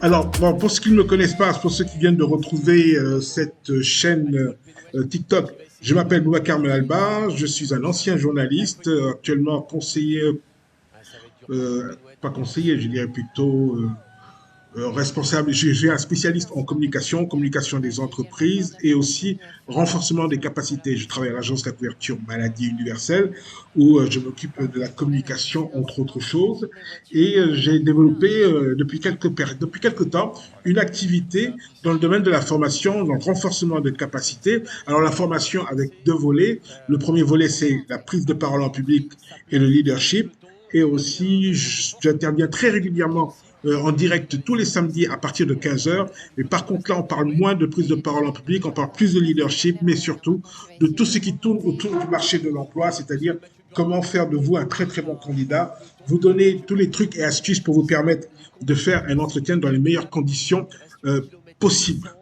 Alors, bon, pour ceux qui ne me connaissent pas, pour ceux qui viennent de retrouver cette chaîne TikTok, je m'appelle Boubacar Melalba, je suis un ancien journaliste, actuellement conseiller, pas conseiller, je dirais plutôt responsable, j'ai un spécialiste en communication, communication des entreprises et aussi renforcement des capacités. Je travaille à l'agence de la couverture maladie universelle où je m'occupe de la communication entre autres choses et j'ai développé depuis quelques temps une activité dans le domaine de la formation, dans le renforcement de capacités. Alors la formation avec deux volets. Le premier volet c'est la prise de parole en public et le leadership et aussi j'interviens très régulièrement en direct tous les samedis à partir de 15 heures. Mais par contre, là, on parle moins de prise de parole en public, on parle plus de leadership, mais surtout de tout ce qui tourne autour du marché de l'emploi, c'est-à-dire comment faire de vous un très très bon candidat, vous donner tous les trucs et astuces pour vous permettre de faire un entretien dans les meilleures conditions possibles.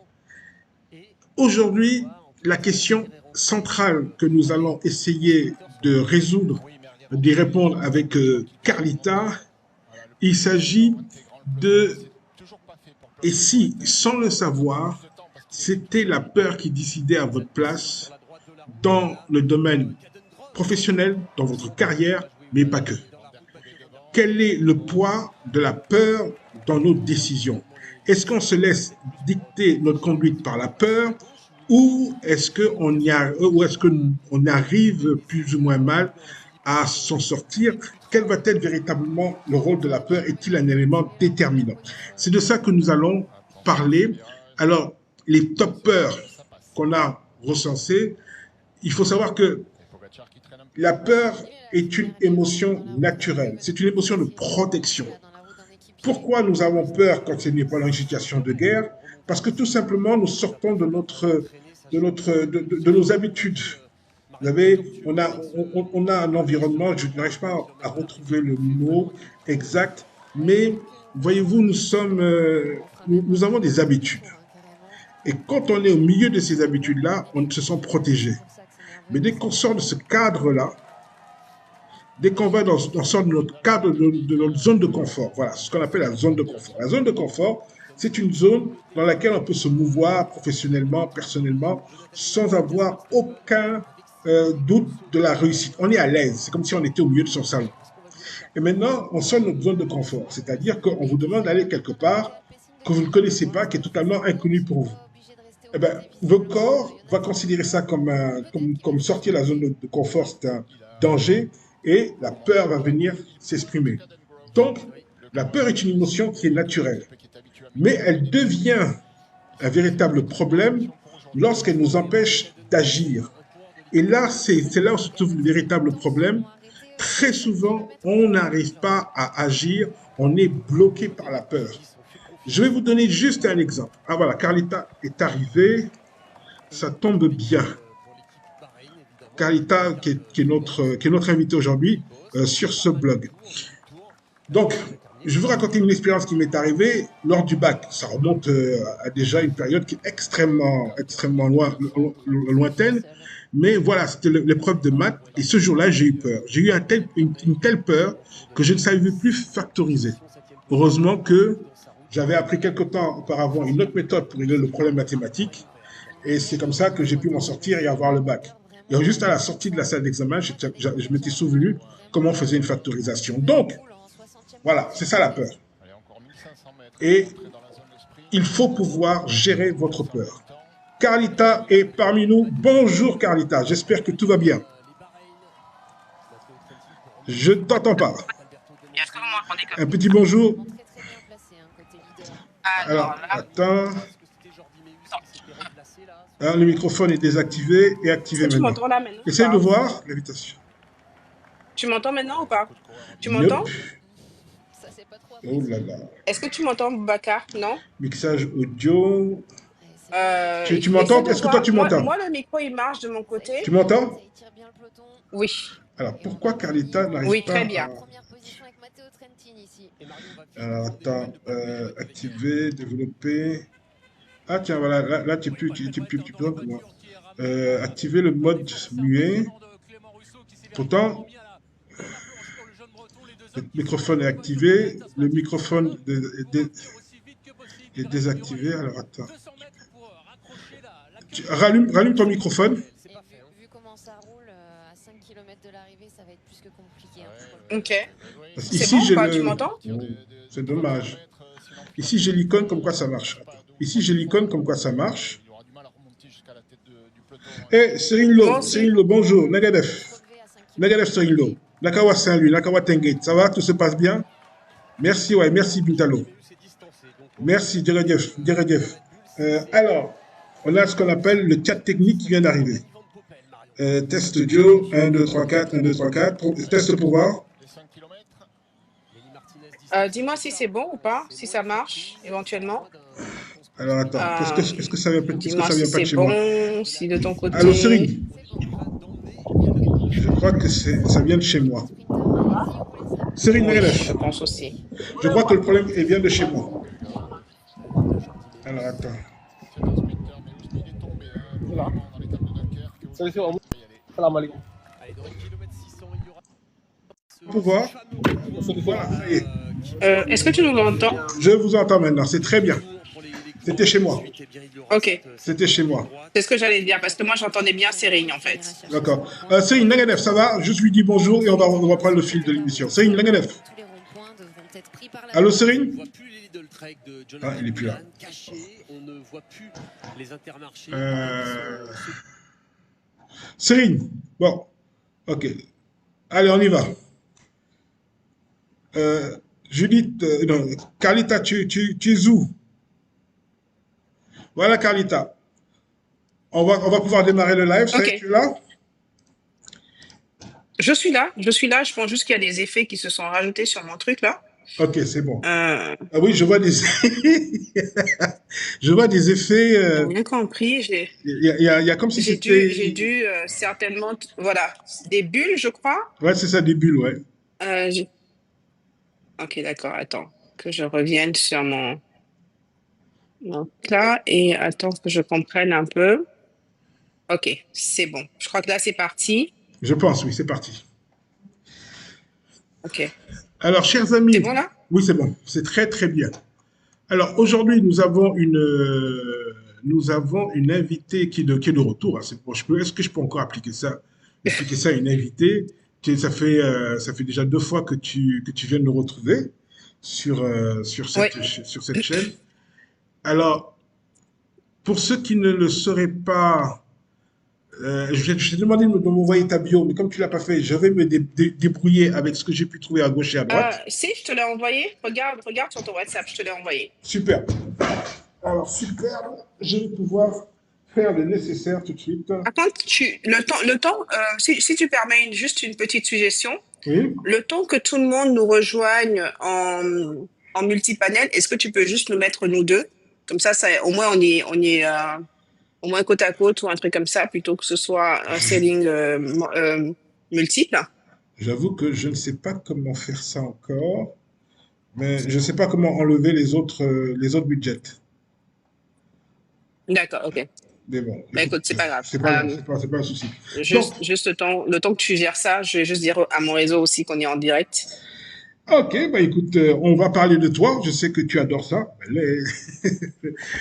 Aujourd'hui, la question centrale que nous allons essayer de résoudre, d'y répondre avec Carlita, il s'agit de et si, sans le savoir, c'était la peur qui décidait à votre place dans le domaine professionnel, dans votre carrière, mais pas que. Quel est le poids de la peur dans nos décisions? Est-ce qu'on se laisse dicter notre conduite par la peur ou est-ce qu'on arrive plus ou moins mal à s'en sortir? Quel va être véritablement le rôle de la peur? Est-il un élément déterminant? C'est de ça que nous allons parler. Alors, les top peurs qu'on a recensées, il faut savoir que la peur est une émotion naturelle. C'est une émotion de protection. Pourquoi nous avons peur quand ce n'est pas une situation de guerre? Parce que tout simplement, nous sortons de nos habitudes. Vous savez, on a un environnement, je n'arrive pas à retrouver le mot exact, mais voyez-vous, nous avons des habitudes. Et quand on est au milieu de ces habitudes-là, on se sent protégé. Mais dès qu'on sort de ce cadre-là, dès qu'on va on sort de notre cadre, de notre zone de confort, voilà, ce qu'on appelle la zone de confort. La zone de confort, c'est une zone dans laquelle on peut se mouvoir professionnellement, personnellement, sans avoir aucun doute de la réussite. On est à l'aise, c'est comme si on était au milieu de son salon. Et maintenant, on sort de notre zone de confort, c'est-à-dire qu'on vous demande d'aller quelque part que vous ne connaissez pas, qui est totalement inconnu pour vous. Eh ben, votre corps va considérer ça comme sortir de la zone de confort, c'est un danger, et la peur va venir s'exprimer. Donc, la peur est une émotion qui est naturelle, mais elle devient un véritable problème lorsqu'elle nous empêche d'agir. Et là, c'est là où se trouve le véritable problème. Très souvent, on n'arrive pas à agir, on est bloqué par la peur. Je vais vous donner juste un exemple. Ah voilà, Carlita est arrivée, ça tombe bien. Carlita, qui est notre invitée aujourd'hui sur ce blog. Donc, je vais vous raconter une expérience qui m'est arrivée lors du bac. Ça remonte à déjà une période qui est extrêmement lointaine. Mais voilà, c'était l'épreuve de maths. Et ce jour-là, j'ai eu peur. J'ai eu une telle peur que je ne savais plus factoriser. Heureusement que j'avais appris quelque temps auparavant une autre méthode pour régler le problème mathématique. Et c'est comme ça que j'ai pu m'en sortir et avoir le bac. Et juste à la sortie de la salle d'examen, je m'étais souvenu comment on faisait une factorisation. Donc, voilà, c'est ça la peur. Et il faut pouvoir gérer votre peur. Carlita est parmi nous. Bonjour Carlita, j'espère que tout va bien. Je ne t'entends pas. Est-ce que vous m'entendez Un comme petit bonjour. Alors, là, attends. Alors, le microphone est désactivé et est-ce activé que tu maintenant. m'entends là maintenant ou Essaye de pas? voir l'invitation. Tu m'entends maintenant ou pas? Tu m'entends? Nope. Oh là là. Est-ce que tu m'entends, Boubacar? Non? Mixage audio. Tu Essaie m'entends? de Est-ce que toi voir. tu Moi, m'entends? moi, le micro, il marche de mon côté. Tu m'entends? Oui. Alors, pourquoi Carlita n'arrive Oui, très pas bien. Alors, attends, activer, développer. Ah, tiens, voilà, là tu es plus loin que moi. Activer le mode muet. Pourtant, le microphone est activé. Le microphone J'ai désactivé. Alors, attends. Rallume ton microphone. Vu comment ça roule, à 5 km de l'arrivée, ça va être plus que compliqué, hein, pour le coup. Ok. Parce C'est qu'ici, bon ou j'ai pas? Tu le... m'entends? Oh, c'est dommage. Ici, j'ai l'icône comme quoi ça marche. Attends. Ici, j'ai l'icône comme quoi ça marche. Eh, Moi Cyril aussi. Lo, bonjour. Negadev. Relevé à 5 Negadev, km de Cyril Lo. l'arrivée. Nakawa Saint-Louis, Nakawa Tenguet. Ça va? Tout se passe bien? Merci, ouais, merci Bintalo. Merci, Djeredjeff. Djeredjeff. Alors, on a ce qu'on appelle le chat technique qui vient d'arriver. Test audio, 1, 2, 3, 4, 1, 2, 3, 4. Test pour voir. Dis-moi si c'est bon ou pas, si ça marche éventuellement. Alors, attends. Est-ce que ça vient, est-ce que Dis-moi ça si vient pas de c'est chez moi? bon, si de ton Allô, côté. Cyril? Je crois que ça vient de chez moi. Cyril Oui, Negadev. je pense aussi. Je crois que le problème vient de chez moi. Alors, attends. Voilà. Salut, c'est Omar. Salam alaikum. Pour voir. Salut, Voilà, ça y est. Est-ce que tu nous entends? Je vous entends maintenant. C'est très bien. C'était chez moi. Ok, C'était chez moi. c'est ce que j'allais dire, parce que moi j'entendais bien Céline en fait. D'accord. Céline Negadev, ça va? Juste lui dis bonjour et on va reprendre le fil de l'émission. Céline Negadev. Tous les ronds-points devront être pris par la Allô, police. Céline? Ah, il est plus là. Céline. Bon. Ok. Allez, on y va. Judith, non, Carlita, tu es où? Voilà, Carlita. On va pouvoir démarrer le live. Ça y est, Ok, tu es là? je suis là. Je pense juste qu'il y a des effets qui se sont rajoutés sur mon truc là. Ok, c'est bon. Euh, Ah oui, je vois des, je vois des effets. J'ai bien compris. J'ai Il y a comme si j'ai c'était. dû certainement, voilà, des bulles, je crois. Ouais, c'est ça, des bulles, ouais. Euh, j'ai- ok, d'accord. Attends, que je revienne sur mon là et attends que je comprenne un peu. Ok, c'est bon. Je crois que là c'est parti. Je pense, oui, c'est parti. Ok, Alors, chers c'est amis, bon là? oui, c'est bon, c'est très, très bien. Alors, aujourd'hui, nous avons une invitée qui est de retour, hein. Bon, est-ce que je peux encore expliquer ça à une invitée? Ça fait déjà 2 fois que tu viens de nous retrouver Oui. sur cette chaîne. Alors, pour ceux qui ne le sauraient pas, je t'ai demandé de m'envoyer ta bio, mais comme tu l'as pas fait, je vais me débrouiller avec ce que j'ai pu trouver à gauche et à droite. Si, je te l'ai envoyé. Regarde sur ton WhatsApp, je te l'ai envoyé. Super. Alors, super. Je vais pouvoir faire le nécessaire tout de suite. Par contre, le temps, si tu permets juste une petite suggestion, Oui. le temps que tout le monde nous rejoigne en multipanel, est-ce que tu peux juste nous mettre nous deux? Comme ça, au moins on est au moins côte à côte ou un truc comme ça, plutôt que ce soit un selling multiple. J'avoue que je ne sais pas comment faire ça encore, mais je ne sais pas comment enlever les autres budgets. D'accord, ok. Mais bon, Bah, écoute, c'est pas grave. c'est pas un souci. Juste le temps que tu gères ça, je vais juste dire à mon réseau aussi qu'on est en direct. Ok, bah écoute, on va parler de toi. Je sais que tu adores ça.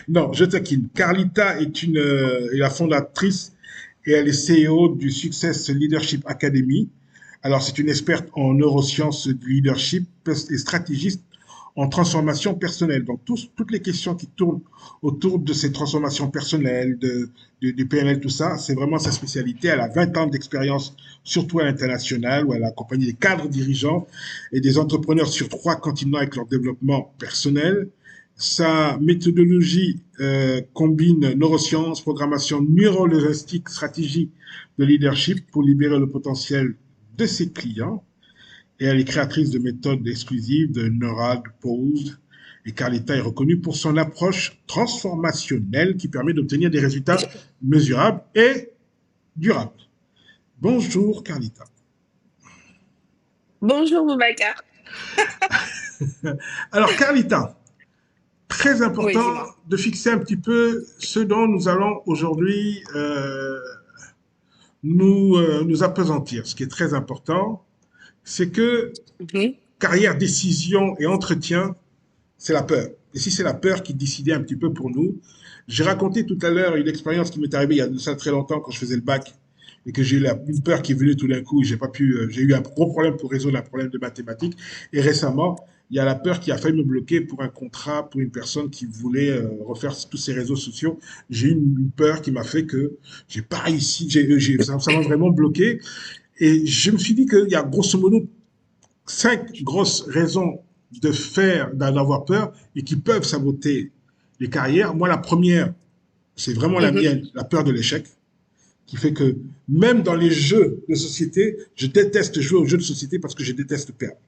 Non, je taquine. Carlita est la fondatrice et elle est CEO du Success Leadership Academy. Alors, c'est une experte en neurosciences du leadership et stratégiste en transformation personnelle. Donc, toutes les questions qui tournent autour de ces transformations personnelles, du PNL, tout ça, c'est vraiment sa spécialité. Elle a 20 ans d'expérience, surtout à l'international, où elle a accompagné des cadres dirigeants et des entrepreneurs sur 3 continents avec leur développement personnel. Sa méthodologie combine neurosciences, programmation neurolinguistique, stratégie de leadership pour libérer le potentiel de ses clients. Et elle est créatrice de méthodes exclusives de Neural, de Pose. Et Carlita est reconnue pour son approche transformationnelle qui permet d'obtenir des résultats mesurables et durables. Bonjour Carlita. Bonjour Boubacar. Alors Carlita, très Oui, important dis-moi. de fixer un petit peu ce dont nous allons aujourd'hui nous appesantir. Ce qui est très important, c'est que Mhm. carrière, décision et entretien, c'est la peur. Et si c'est la peur qui décidait un petit peu pour nous, j'ai raconté tout à l'heure une expérience qui m'est arrivée il y a de ça très longtemps quand je faisais le bac et que j'ai eu une peur qui est venue tout d'un coup. J'ai pas pu, j'ai eu un gros problème pour résoudre un problème de mathématiques. Et récemment, il y a la peur qui a failli me bloquer pour un contrat pour une personne qui voulait refaire tous ses réseaux sociaux. J'ai eu une peur qui m'a fait que j'ai pas réussi. Ça m'a vraiment bloqué. Et je me suis dit qu'il y a grosso modo 5 grosses raisons d'avoir peur et qui peuvent saboter les carrières. Moi, la première, c'est vraiment la Mhm. mienne, la peur de l'échec, qui fait que même dans les jeux de société, je déteste jouer aux jeux de société parce que je déteste perdre.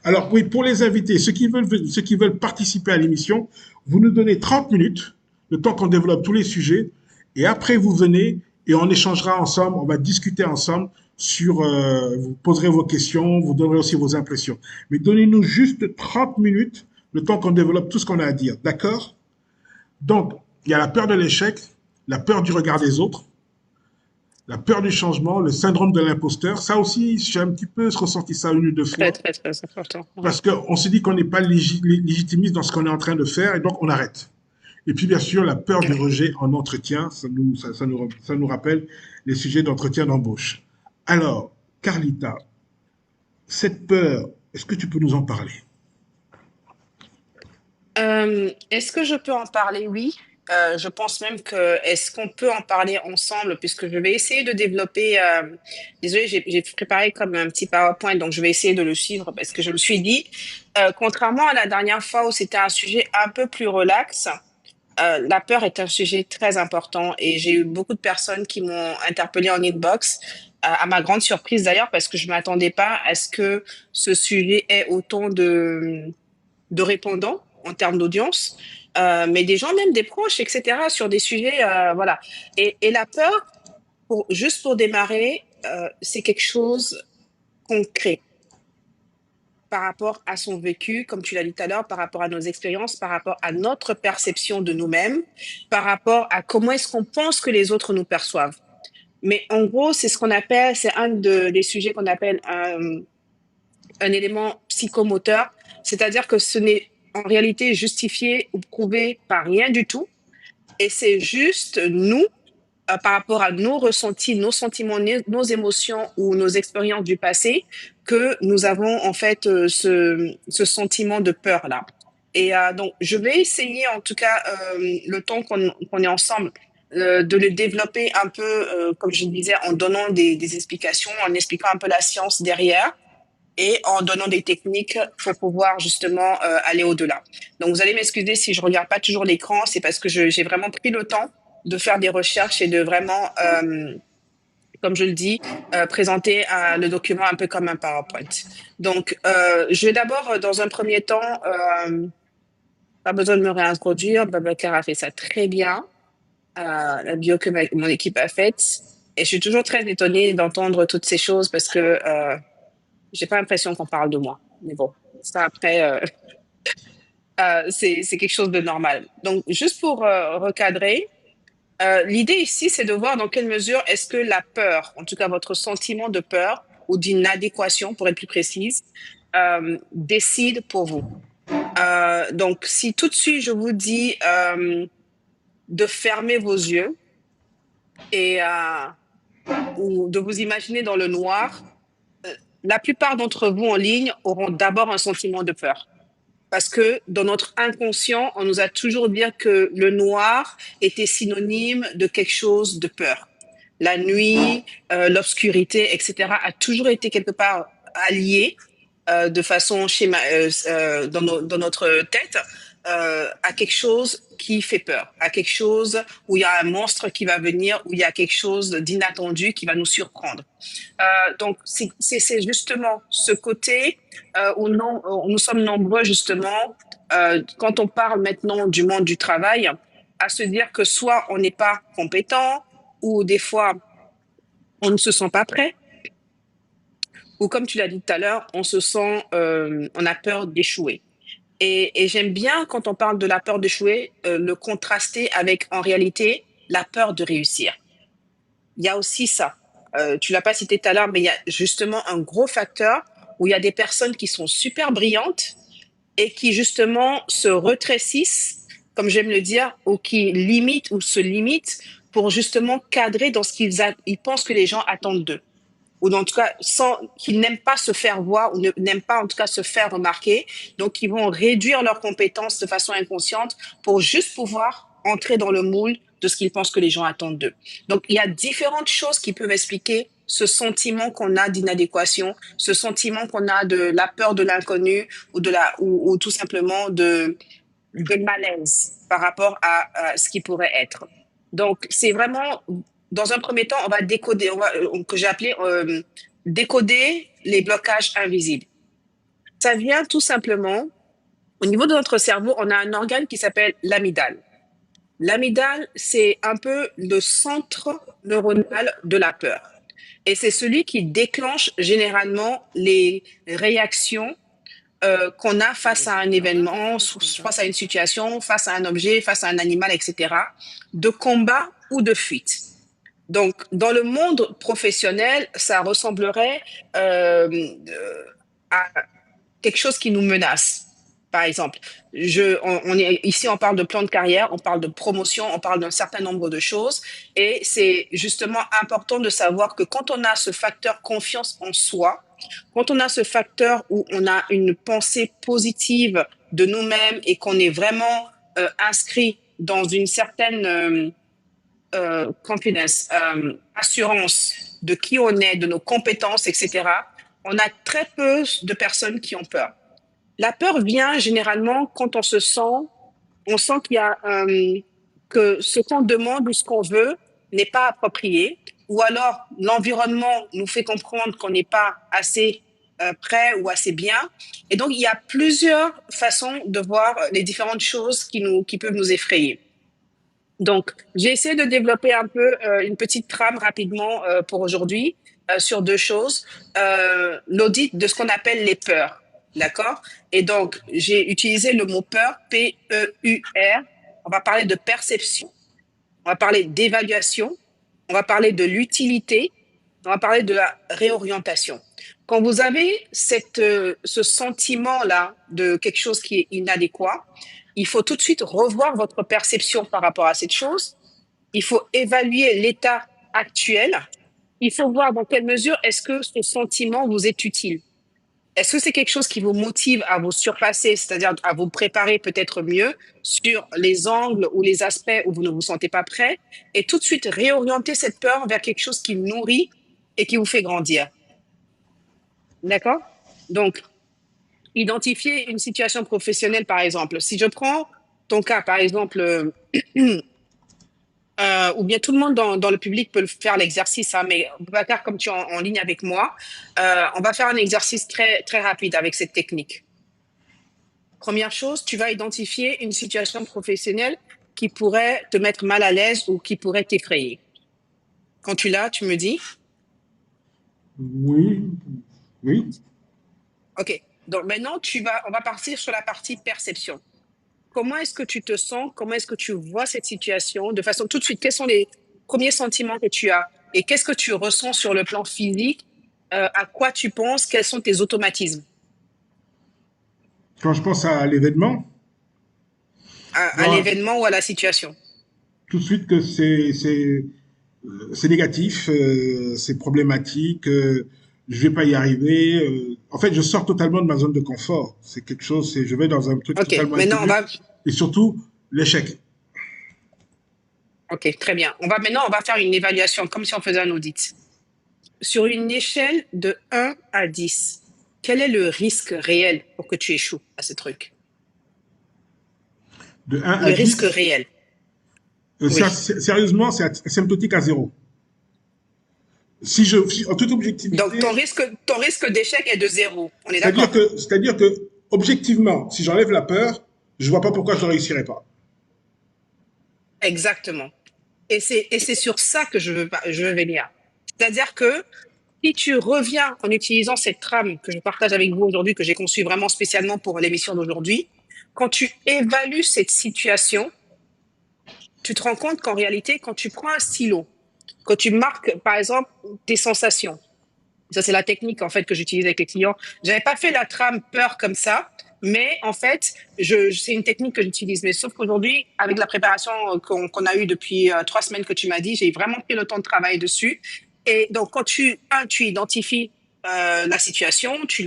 Alors oui, pour les invités, ceux qui veulent participer à l'émission, vous nous donnez 30 minutes, le temps qu'on développe tous les sujets, et après vous venez et on échangera ensemble, on va discuter ensemble vous poserez vos questions, vous donnerez aussi vos impressions. Mais donnez-nous juste 30 minutes, le temps qu'on développe tout ce qu'on a à dire, d'accord? Donc, il y a la peur de l'échec, la peur du regard des autres, la peur du changement, le syndrome de l'imposteur. Ça aussi, j'ai un petit peu ressenti ça une ou deux Très, fois. très, très important. Parce qu'on se dit qu'on n'est pas légitimiste dans ce qu'on est en train de faire et donc on arrête. Et puis bien sûr, la peur du rejet en entretien, ça nous rappelle les sujets d'entretien d'embauche. Alors, Carlita, cette peur, est-ce que tu peux nous en parler? Est-ce que je peux en parler? Oui. Je pense même que est-ce qu'on peut en parler ensemble puisque je vais essayer de développer. Désolée, j'ai préparé comme un petit PowerPoint, donc je vais essayer de le suivre parce que je me suis dit, contrairement à la dernière fois où c'était un sujet un peu plus relax, la peur est un sujet très important et j'ai eu beaucoup de personnes qui m'ont interpellé en inbox, à ma grande surprise d'ailleurs parce que je m'attendais pas à ce que ce sujet ait autant de répondants en termes d'audience, mais des gens, même des proches, etc., sur des sujets, voilà. Et la peur, juste pour démarrer, c'est quelque chose qu'on crée par rapport à son vécu, comme tu l'as dit tout à l'heure, par rapport à nos expériences, par rapport à notre perception de nous-mêmes, par rapport à comment est-ce qu'on pense que les autres nous perçoivent. Mais en gros, c'est ce qu'on appelle, c'est des sujets qu'on appelle un élément psychomoteur, c'est-à-dire que ce n'est en réalité justifié ou prouvé par rien du tout, et c'est juste nous, par rapport à nos ressentis, nos sentiments, nos émotions ou nos expériences du passé, que nous avons en fait ce sentiment de peur-là. Et donc, je vais essayer, en tout cas, le temps qu'on est ensemble, de le développer un peu, comme je disais, en donnant des explications, en expliquant un peu la science derrière et en donnant des techniques pour pouvoir justement aller au-delà. Donc, vous allez m'excuser si je regarde pas toujours l'écran, c'est parce que j'ai vraiment pris le temps de faire des recherches et de vraiment, comme je le dis, présenter le document un peu comme un PowerPoint. Donc, je vais d'abord, dans un premier temps, pas besoin de me réintroduire, Babacar a fait ça très bien, la bio que mon équipe a faite. Et je suis toujours très étonnée d'entendre toutes ces choses parce que j'ai pas l'impression qu'on parle de moi. Mais bon, ça après, c'est quelque chose de normal. Donc, juste pour recadrer, l'idée ici, c'est de voir dans quelle mesure est-ce que la peur, en tout cas votre sentiment de peur ou d'inadéquation, pour être plus précise, décide pour vous. Donc, si tout de suite je vous dis de fermer vos yeux et ou de vous imaginer dans le noir, la plupart d'entre vous en ligne auront d'abord un sentiment de peur. Parce que dans notre inconscient, on nous a toujours dit que le noir était synonyme de quelque chose de peur. La nuit, l'obscurité, etc., a toujours été quelque part allié de façon dans notre tête à quelque chose qui fait peur, à quelque chose où il y a un monstre qui va venir, où il y a quelque chose d'inattendu qui va nous surprendre. Donc, c'est justement ce côté où nous sommes nombreux, justement, quand on parle maintenant du monde du travail, à se dire que soit on n'est pas compétent, ou des fois, on ne se sent pas prêt, ou comme tu l'as dit tout à l'heure, on a peur d'échouer. Et j'aime bien, quand on parle de la peur d'échouer, le contraster avec, en réalité, la peur de réussir. Il y a aussi ça. Tu l'as pas cité tout à l'heure, mais il y a justement un gros facteur où il y a des personnes qui sont super brillantes, et qui justement se rétrécissent, comme j'aime le dire, ou qui limitent ou se limitent pour justement cadrer dans ce ils pensent que les gens attendent d'eux. Ou en tout cas, qu'ils n'aiment pas se faire voir ou n'aiment pas en tout cas se faire remarquer. Donc, ils vont réduire leurs compétences de façon inconsciente pour juste pouvoir entrer dans le moule de ce qu'ils pensent que les gens attendent d'eux. Donc, il y a différentes choses qui peuvent expliquer ce sentiment qu'on a d'inadéquation, ce sentiment qu'on a de la peur de l'inconnu ou tout simplement de malaise par rapport à ce qui pourrait être. Donc, c'est vraiment, dans un premier temps, on va décoder, que j'ai appelé décoder les blocages invisibles. Ça vient tout simplement, au niveau de notre cerveau, on a un organe qui s'appelle l'amygdale. L'amygdale, c'est un peu le centre neuronal de la peur. Et c'est celui qui déclenche généralement les réactions qu'on a face à un événement, face à une situation, face à un objet, face à un animal, etc., de combat ou de fuite. Donc, dans le monde professionnel, ça ressemblerait à quelque chose qui nous menace. Par exemple, ici, on parle de plan de carrière, on parle de promotion, on parle d'un certain nombre de choses. Et c'est justement important de savoir que quand on a ce facteur confiance en soi, quand on a ce facteur où on a une pensée positive de nous-mêmes et qu'on est vraiment inscrit dans une certaine confidence, assurance de qui on est, de nos compétences, etc., on a très peu de personnes qui ont peur. La peur vient généralement quand on sent qu'il y a que ce qu'on demande ou ce qu'on veut n'est pas approprié, ou alors l'environnement nous fait comprendre qu'on n'est pas assez prêt ou assez bien. Et donc, il y a plusieurs façons de voir les différentes choses qui peuvent nous effrayer. Donc, j'ai essayé de développer un peu une petite trame rapidement pour aujourd'hui sur deux choses. L'audit de ce qu'on appelle les peurs. D'accord? Et donc, j'ai utilisé le mot peur, P-E-U-R. On va parler de perception, on va parler d'évaluation, on va parler de l'utilité, on va parler de la réorientation. Quand vous avez ce sentiment-là de quelque chose qui est inadéquat, il faut tout de suite revoir votre perception par rapport à cette chose. Il faut évaluer l'état actuel. Il faut voir dans quelle mesure est-ce que ce sentiment vous est utile. Est-ce que c'est quelque chose qui vous motive à vous surpasser, c'est-à-dire à vous préparer peut-être mieux sur les angles ou les aspects où vous ne vous sentez pas prêt, et tout de suite réorienter cette peur vers quelque chose qui nourrit et qui vous fait grandir. D'accord? Donc, identifier une situation professionnelle, par exemple. Si je prends ton cas, par exemple, ou bien tout le monde dans le public peut faire l'exercice, hein, mais Bakar, comme tu es en ligne avec moi, on va faire un exercice très, très rapide avec cette technique. Première chose, tu vas identifier une situation professionnelle qui pourrait te mettre mal à l'aise ou qui pourrait t'effrayer. Quand tu l'as, tu me dis? Oui, oui. OK. Donc maintenant, on va partir sur la partie perception. Comment est-ce que tu te sens? Comment est-ce que tu vois cette situation de façon tout de suite? Quels sont les premiers sentiments que tu as? Et qu'est-ce que tu ressens sur le plan physique? À quoi tu penses? Quels sont tes automatismes? Quand je pense à l'événement, À bon, l'événement ou à la situation? tout de suite que c'est négatif, c'est problématique, je vais pas y arriver. En fait, je sors totalement de ma zone de confort. C'est quelque chose, je vais dans un truc OK. totalement Maintenant, inconnu. Et surtout, l'échec. OK, très bien. Maintenant, on va faire une évaluation comme si on faisait un audit. Sur une échelle de 1 à 10, quel est le risque réel pour que tu échoues à ce truc? De 1 à Le risque 10, réel. ça, Oui. sérieusement, c'est asymptotique à zéro. En toute Donc, objectivité, ton risque d'échec est de 0. On est c'est-à-dire d'accord? que, c'est-à-dire que, objectivement, si j'enlève la peur, je vois pas pourquoi je ne réussirais pas. Exactement. Et c'est sur ça que je veux venir. C'est-à-dire que si tu reviens en utilisant cette trame que je partage avec vous aujourd'hui, que j'ai conçue vraiment spécialement pour l'émission d'aujourd'hui, quand tu évalues cette situation, tu te rends compte qu'en réalité, quand tu prends un stylo, quand tu marques, par exemple, tes sensations, ça c'est la technique en fait que j'utilise avec les clients. J'avais pas fait la trame peur comme ça, Mais en fait, c'est une technique que j'utilise. Mais sauf qu'aujourd'hui, avec la préparation qu'on a eue depuis 3 semaines que tu m'as dit, j'ai vraiment pris le temps de travailler dessus. Et donc, quand tu identifies la situation, tu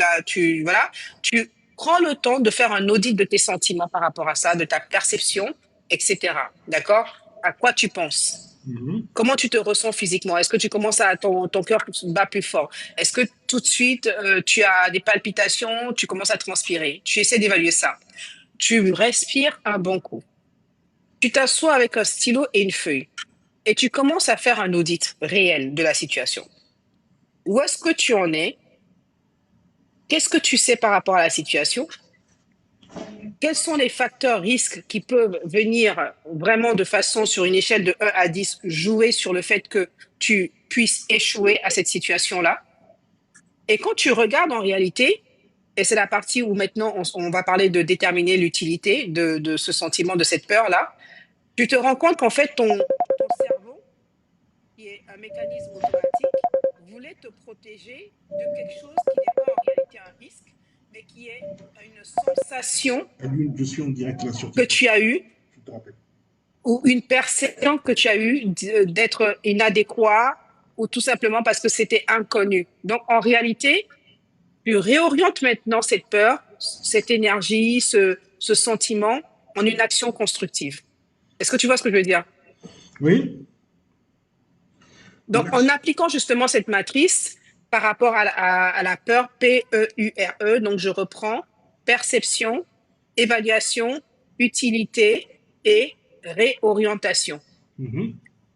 prends le temps de faire un audit de tes sentiments par rapport à ça, de ta perception, etc. D'accord? À quoi tu penses? Comment tu te ressens physiquement? Est-ce que tu commences ton cœur bat plus fort? Est-ce que tout de suite, tu as des palpitations, tu commences à transpirer? Tu essaies d'évaluer ça. Tu respires un bon coup. Tu t'assois avec un stylo et une feuille et tu commences à faire un audit réel de la situation. Où est-ce que tu en es? Qu'est-ce que tu sais par rapport à la situation? Quels sont les facteurs risques qui peuvent venir vraiment de façon, sur une échelle de 1 à 10, jouer sur le fait que tu puisses échouer à cette situation-là? Et quand tu regardes en réalité, et c'est la partie où maintenant on va parler de déterminer l'utilité de ce sentiment, de cette peur-là, tu te rends compte qu'en fait, ton cerveau, qui est un mécanisme automatique, voulait te protéger de quelque chose qui n'est pas en réalité un risque, mais qui est une sensation Je suis en direct là sur que tu as eue, je te rappelle. ou une perception que tu as eue d'être inadéquat, ou tout simplement parce que c'était inconnu. Donc, en réalité, tu réorientes maintenant cette peur, cette énergie, ce sentiment en une action constructive. Est-ce que tu vois ce que je veux dire? Oui, Donc, en appliquant justement cette matrice par rapport à la peur, P-E-U-R-E, donc je reprends, perception, évaluation, utilité et réorientation.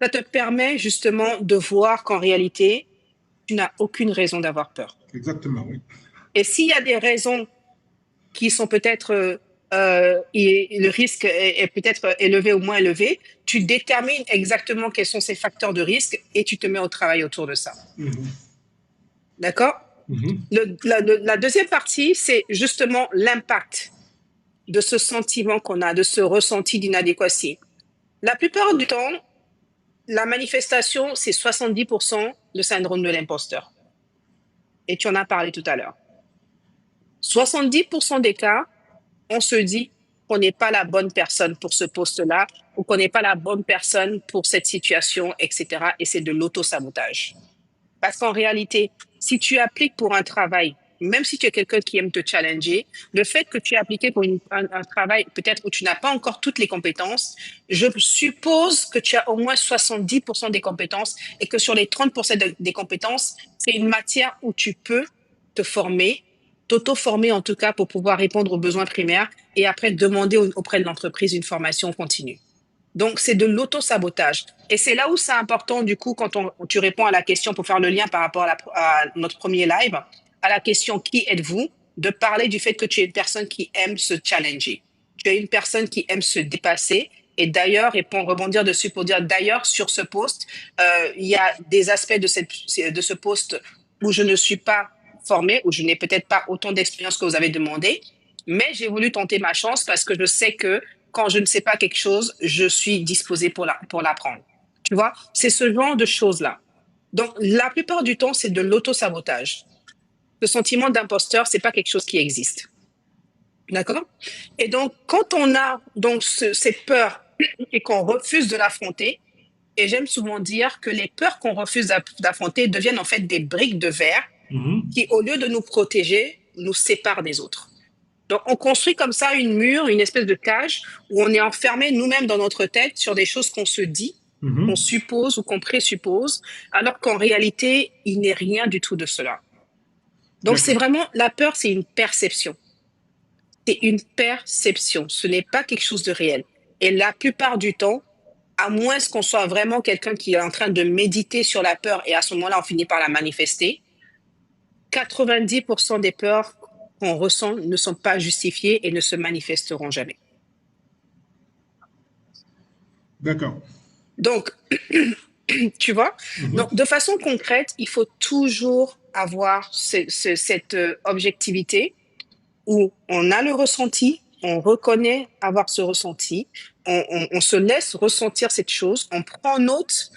Ça te permet justement de voir qu'en réalité, tu n'as aucune raison d'avoir peur. exactement, oui. Et s'il y a des raisons qui sont peut-être, le risque est peut-être élevé ou moins élevé, tu détermines exactement quels sont ces facteurs de risque et tu te mets au travail autour de ça. D'accord? La deuxième partie, c'est justement l'impact de ce sentiment qu'on a, de ce ressenti d'inadéquatie. La plupart du temps, la manifestation, c'est 70% le syndrome de l'imposteur. Et tu en as parlé tout à l'heure. 70% des cas, on se dit qu'on n'est pas la bonne personne pour ce poste-là ou qu'on n'est pas la bonne personne pour cette situation, etc. Et c'est de l'auto-sabotage. Parce qu'en réalité, si tu appliques pour un travail, même si tu es quelqu'un qui aime te challenger, le fait que tu aies appliqué pour un travail peut-être où tu n'as pas encore toutes les compétences, je suppose que tu as au moins 70% des compétences et que sur les 30% des compétences, c'est une matière où tu peux te former, t'auto-former en tout cas pour pouvoir répondre aux besoins primaires et après demander auprès de l'entreprise une formation continue. Donc, c'est de l'auto-sabotage. Et c'est là où c'est important, du coup, quand tu réponds à la question, pour faire le lien par rapport à notre premier live, à la question « Qui êtes-vous ?», de parler du fait que tu es une personne qui aime se challenger. Tu es une personne qui aime se dépasser. Et d'ailleurs, et pour rebondir dessus, pour dire d'ailleurs, sur ce poste, il y a des aspects de ce poste où je ne suis pas formée, où je n'ai peut-être pas autant d'expérience que vous avez demandé, mais j'ai voulu tenter ma chance parce que je sais que quand je ne sais pas quelque chose, je suis disposée pour l'apprendre. Tu vois, c'est ce genre de choses-là. Donc, la plupart du temps, c'est de l'auto-sabotage. Le sentiment d'imposteur, c'est pas quelque chose qui existe. D'accord? Et donc, quand on a donc cette peur et qu'on refuse de l'affronter, et j'aime souvent dire que les peurs qu'on refuse d'affronter deviennent en fait des briques de verre qui, au lieu de nous protéger, nous séparent des autres. Donc, on construit comme ça une mur, une espèce de cage où on est enfermé nous-mêmes dans notre tête sur des choses qu'on se dit, qu'on suppose ou qu'on présuppose, alors qu'en réalité, il n'est rien du tout de cela. Donc, c'est vraiment, la peur, c'est une perception. C'est une perception. Ce n'est pas quelque chose de réel. Et la plupart du temps, à moins qu'on soit vraiment quelqu'un qui est en train de méditer sur la peur et à ce moment-là, on finit par la manifester, 90% des peurs qu'on ressent ne sont pas justifiées et ne se manifesteront jamais. D'accord. Donc, tu vois, donc, de façon concrète, il faut toujours avoir cette objectivité où on a le ressenti, on reconnaît avoir ce ressenti, on se laisse ressentir cette chose, on prend note,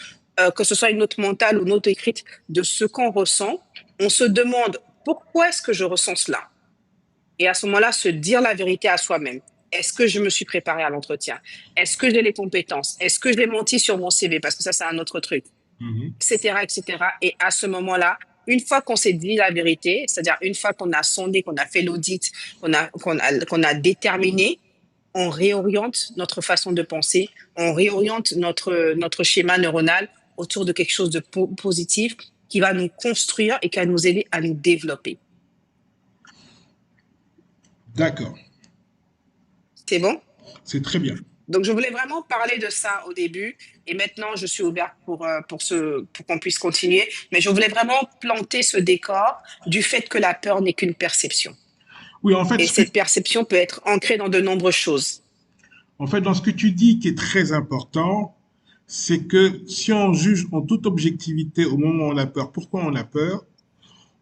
que ce soit une note mentale ou une note écrite, de ce qu'on ressent. On se demande pourquoi est-ce que je ressens cela? Et à ce moment-là, se dire la vérité à soi-même. Est-ce que je me suis préparé à l'entretien? Est-ce que j'ai les compétences? Est-ce que j'ai menti sur mon CV? Parce que ça, c'est un autre truc, etc., etc. Et à ce moment-là, une fois qu'on s'est dit la vérité, c'est-à-dire une fois qu'on a sondé, qu'on a fait l'audit, qu'on a déterminé, on réoriente notre façon de penser, on réoriente notre schéma neuronal autour de quelque chose de positif qui va nous construire et qui va nous aider à nous développer. D'accord. C'est bon? C'est très bien. Donc, je voulais vraiment parler de ça au début. Et maintenant, je suis ouverte pour qu'on puisse continuer. Mais je voulais vraiment planter ce décor du fait que la peur n'est qu'une perception. Oui, en fait, et cette perception peut être ancrée dans de nombreuses choses. En fait, dans ce que tu dis qui est très important, c'est que si on juge en toute objectivité au moment où on a peur, pourquoi on a peur,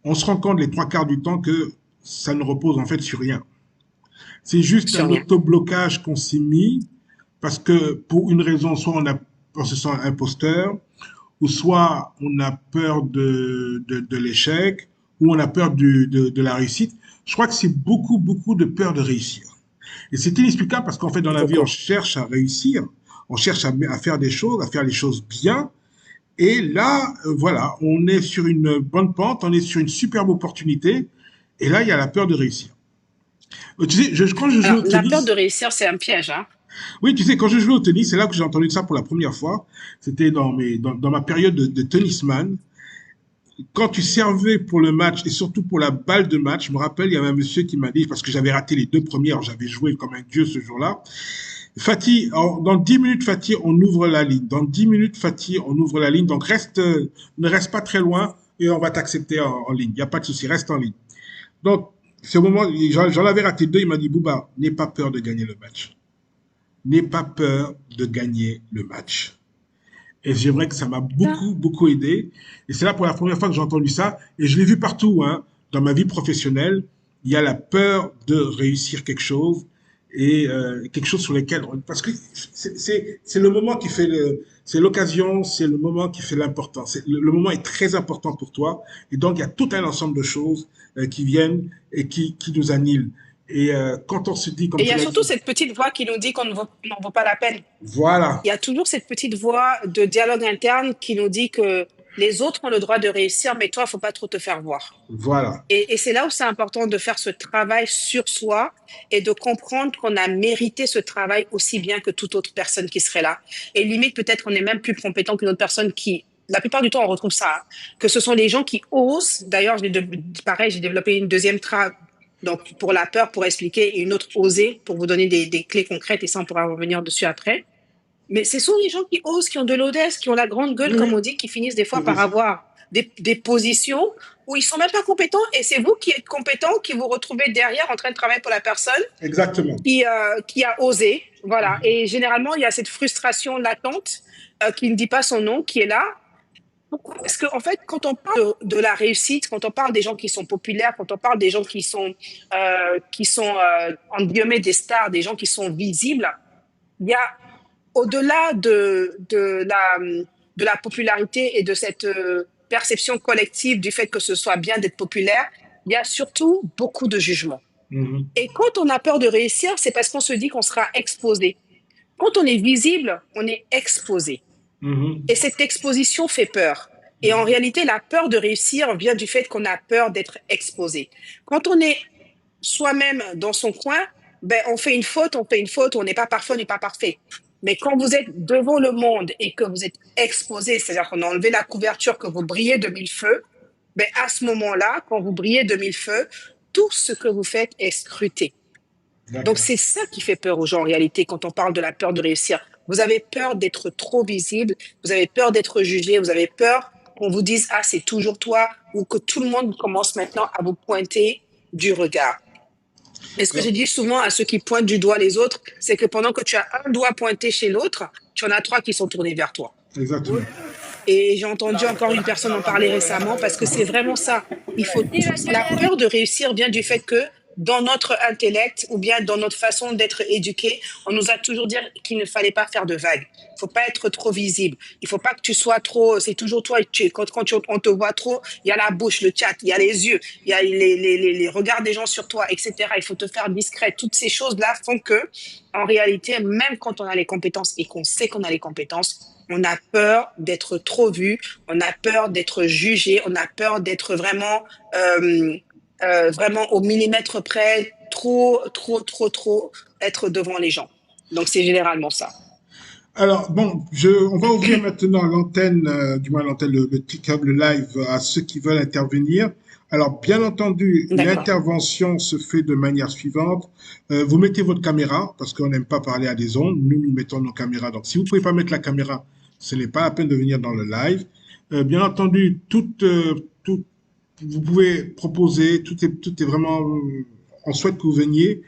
on se rend compte les 3/4 du temps que ça ne repose en fait sur rien. C'est juste un autoblocage qu'on s'est mis parce que pour une raison, soit on se sent imposteur, ou soit on a peur de l'échec, ou on a peur de la réussite. Je crois que c'est beaucoup, beaucoup de peur de réussir. Et c'est inexplicable parce qu'en fait, dans la vie, on cherche à réussir, on cherche à faire des choses, à faire les choses bien. Et là, voilà, on est sur une bonne pente, on est sur une superbe opportunité. Et là, il y a la peur de réussir. Tu sais, quand je joue au tennis... La peur de réussir, c'est un piège, hein? Oui, tu sais, quand je jouais au tennis, c'est là que j'ai entendu ça pour la première fois. C'était dans ma période de tennisman. Quand tu servais pour le match et surtout pour la balle de match, je me rappelle, il y avait un monsieur qui m'a dit, parce que j'avais raté les 2 premières, j'avais joué comme un dieu ce jour-là. Fatih, dans 10 minutes, Fatih, on ouvre la ligne. Dans 10 minutes, Fatih, on ouvre la ligne. Donc, ne reste pas très loin et on va t'accepter en ligne. Il n'y a pas de souci, reste en ligne. Donc, ce moment, j'en avais raté 2. Il m'a dit, Bouba, n'aie pas peur de gagner le match. N'aie pas peur de gagner le match. Et c'est vrai que ça m'a beaucoup, beaucoup aidé. Et c'est là pour la première fois que j'ai entendu ça. Et je l'ai vu partout, hein. Dans ma vie professionnelle, il y a la peur de réussir quelque chose et quelque chose sur lequel... Parce que c'est le moment qui fait c'est l'occasion, c'est le moment qui fait l'importance. Le moment est très important pour toi. Et donc, il y a tout un ensemble de choses qui viennent et qui nous annihilent. Et quand on se dit... Et il y a surtout cette petite voix qui nous dit qu'on n'en vaut pas la peine. Voilà. Il y a toujours cette petite voix de dialogue interne qui nous dit que les autres ont le droit de réussir, mais toi, il ne faut pas trop te faire voir. Voilà. Et c'est là où c'est important de faire ce travail sur soi et de comprendre qu'on a mérité ce travail aussi bien que toute autre personne qui serait là. Et limite, peut-être qu'on est même plus compétent qu'une autre personne qui... La plupart du temps, on retrouve ça, hein, que ce sont les gens qui osent. D'ailleurs, pareil, j'ai développé une deuxième donc pour la peur, pour expliquer, et une autre oser, pour vous donner des clés concrètes, et ça, on pourra revenir dessus après. Mais ce sont les gens qui osent, qui ont de l'audace, qui ont la grande gueule, comme on dit, qui finissent des fois par avoir des positions où ils sont même pas compétents, et c'est vous qui êtes compétents, qui vous retrouvez derrière en train de travailler pour la personne. Exactement. Qui a osé, voilà. Et généralement, il y a cette frustration latente qui ne dit pas son nom, qui est là. Pourquoi? Parce qu'en fait, quand on parle de la réussite, quand on parle des gens qui sont populaires, quand on parle des gens qui sont en guillemets des stars, des gens qui sont visibles, il y a au-delà de la popularité et de cette perception collective du fait que ce soit bien d'être populaire, il y a surtout beaucoup de jugement. Et quand on a peur de réussir, c'est parce qu'on se dit qu'on sera exposé. Quand on est visible, on est exposé. Et cette exposition fait peur. Et en réalité, la peur de réussir vient du fait qu'on a peur d'être exposé. Quand on est soi-même dans son coin, ben, on fait une faute, on n'est pas parfait, on n'est pas parfait. Mais quand vous êtes devant le monde et que vous êtes exposé, c'est-à-dire qu'on a enlevé la couverture, que vous brillez de mille feux, ben, à ce moment-là, quand vous brillez de mille feux, tout ce que vous faites est scruté. Donc, c'est ça qui fait peur aux gens en réalité quand on parle de la peur de réussir. Vous avez peur d'être trop visible, vous avez peur d'être jugé, vous avez peur qu'on vous dise « Ah, c'est toujours toi » ou que tout le monde commence maintenant à vous pointer du regard. Et ce que je dis souvent à ceux qui pointent du doigt les autres, c'est que pendant que tu as un doigt pointé chez l'autre, tu en as 3 qui sont tournés vers toi. Exactement. Et j'ai entendu encore une personne en parler récemment parce que c'est vraiment ça. La peur de réussir vient du fait que dans notre intellect ou bien dans notre façon d'être éduqué, on nous a toujours dit qu'il ne fallait pas faire de vagues. Il faut pas être trop visible. Il faut pas que tu sois trop. C'est toujours toi. On te voit trop, il y a la bouche, le chat, il y a les yeux, il y a les regards des gens sur toi, etc. Il faut te faire discret. Toutes ces choses-là font que, en réalité, même quand on a les compétences et qu'on sait qu'on a les compétences, on a peur d'être trop vu, on a peur d'être jugé, on a peur d'être vraiment au millimètre près, trop être devant les gens. Donc, c'est généralement ça. Alors, bon, on va ouvrir maintenant l'antenne, du moins l'antenne, le petit câble live à ceux qui veulent intervenir. Alors, bien entendu, D'accord. l'intervention se fait de manière suivante. Vous mettez votre caméra, parce qu'on n'aime pas parler à des ondes. Nous mettons nos caméras. Donc, si vous ne pouvez pas mettre la caméra, ce n'est pas la peine de venir dans le live. Bien entendu, vous pouvez proposer, tout est vraiment, on souhaite que vous veniez.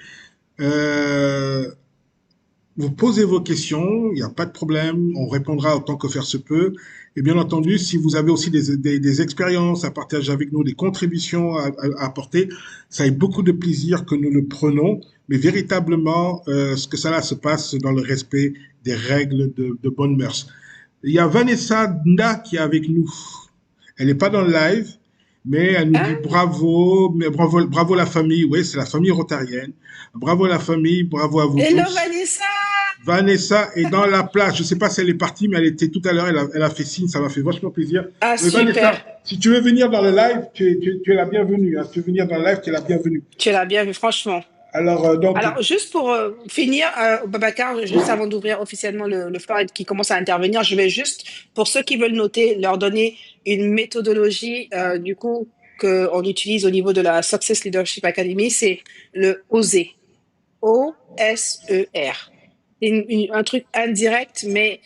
Vous posez vos questions, il n'y a pas de problème, on répondra autant que faire se peut. Et bien entendu, si vous avez aussi des expériences à partager avec nous, des contributions à apporter, ça avec beaucoup de plaisir que nous le prenons, mais véritablement, ce que cela se passe dans le respect des règles de bonne mœurs. Il y a Vanessa Nda qui est avec nous. Elle n'est pas dans le live, mais elle nous dit bravo la famille. Oui, c'est la famille rotarienne. Bravo la famille, bravo à vous Hello tous. Vanessa! Vanessa est dans la place. Je ne sais pas si elle est partie, mais elle était tout à l'heure. Elle a fait signe, ça m'a fait vachement plaisir. Ah, Mais super. Vanessa, si tu veux venir dans le live, tu es la bienvenue. Hein. Si tu veux venir dans le live, tu es la bienvenue. Tu l'as bien vu, franchement. Alors, Alors, juste pour finir, Babacar, juste avant d'ouvrir officiellement le floor et qui commence à intervenir, je vais juste, pour ceux qui veulent noter, leur donner une méthodologie, du coup, qu'on utilise au niveau de la Success Leadership Academy, c'est le OSER. O-S-E-R. C'est un truc indirect, mais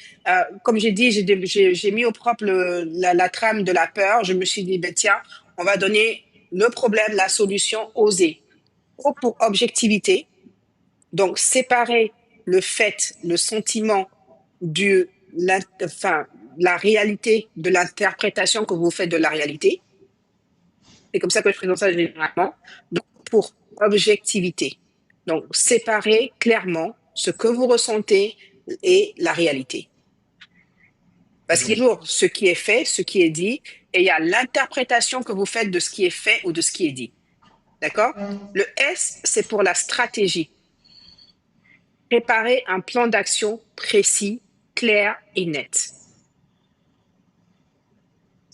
comme j'ai dit, j'ai mis au propre la trame de la peur. Je me suis dit, ben tiens, on va donner le problème, la solution, oser. O pour objectivité, donc séparer le fait, le sentiment la réalité de l'interprétation que vous faites de la réalité. C'est comme ça que je présente ça généralement. Donc, pour objectivité. Donc, séparer clairement ce que vous ressentez et la réalité. Parce qu'il y a toujours ce qui est fait, ce qui est dit, et il y a l'interprétation que vous faites de ce qui est fait ou de ce qui est dit. D'accord? Le S, c'est pour la stratégie. Préparer un plan d'action précis, clair et net.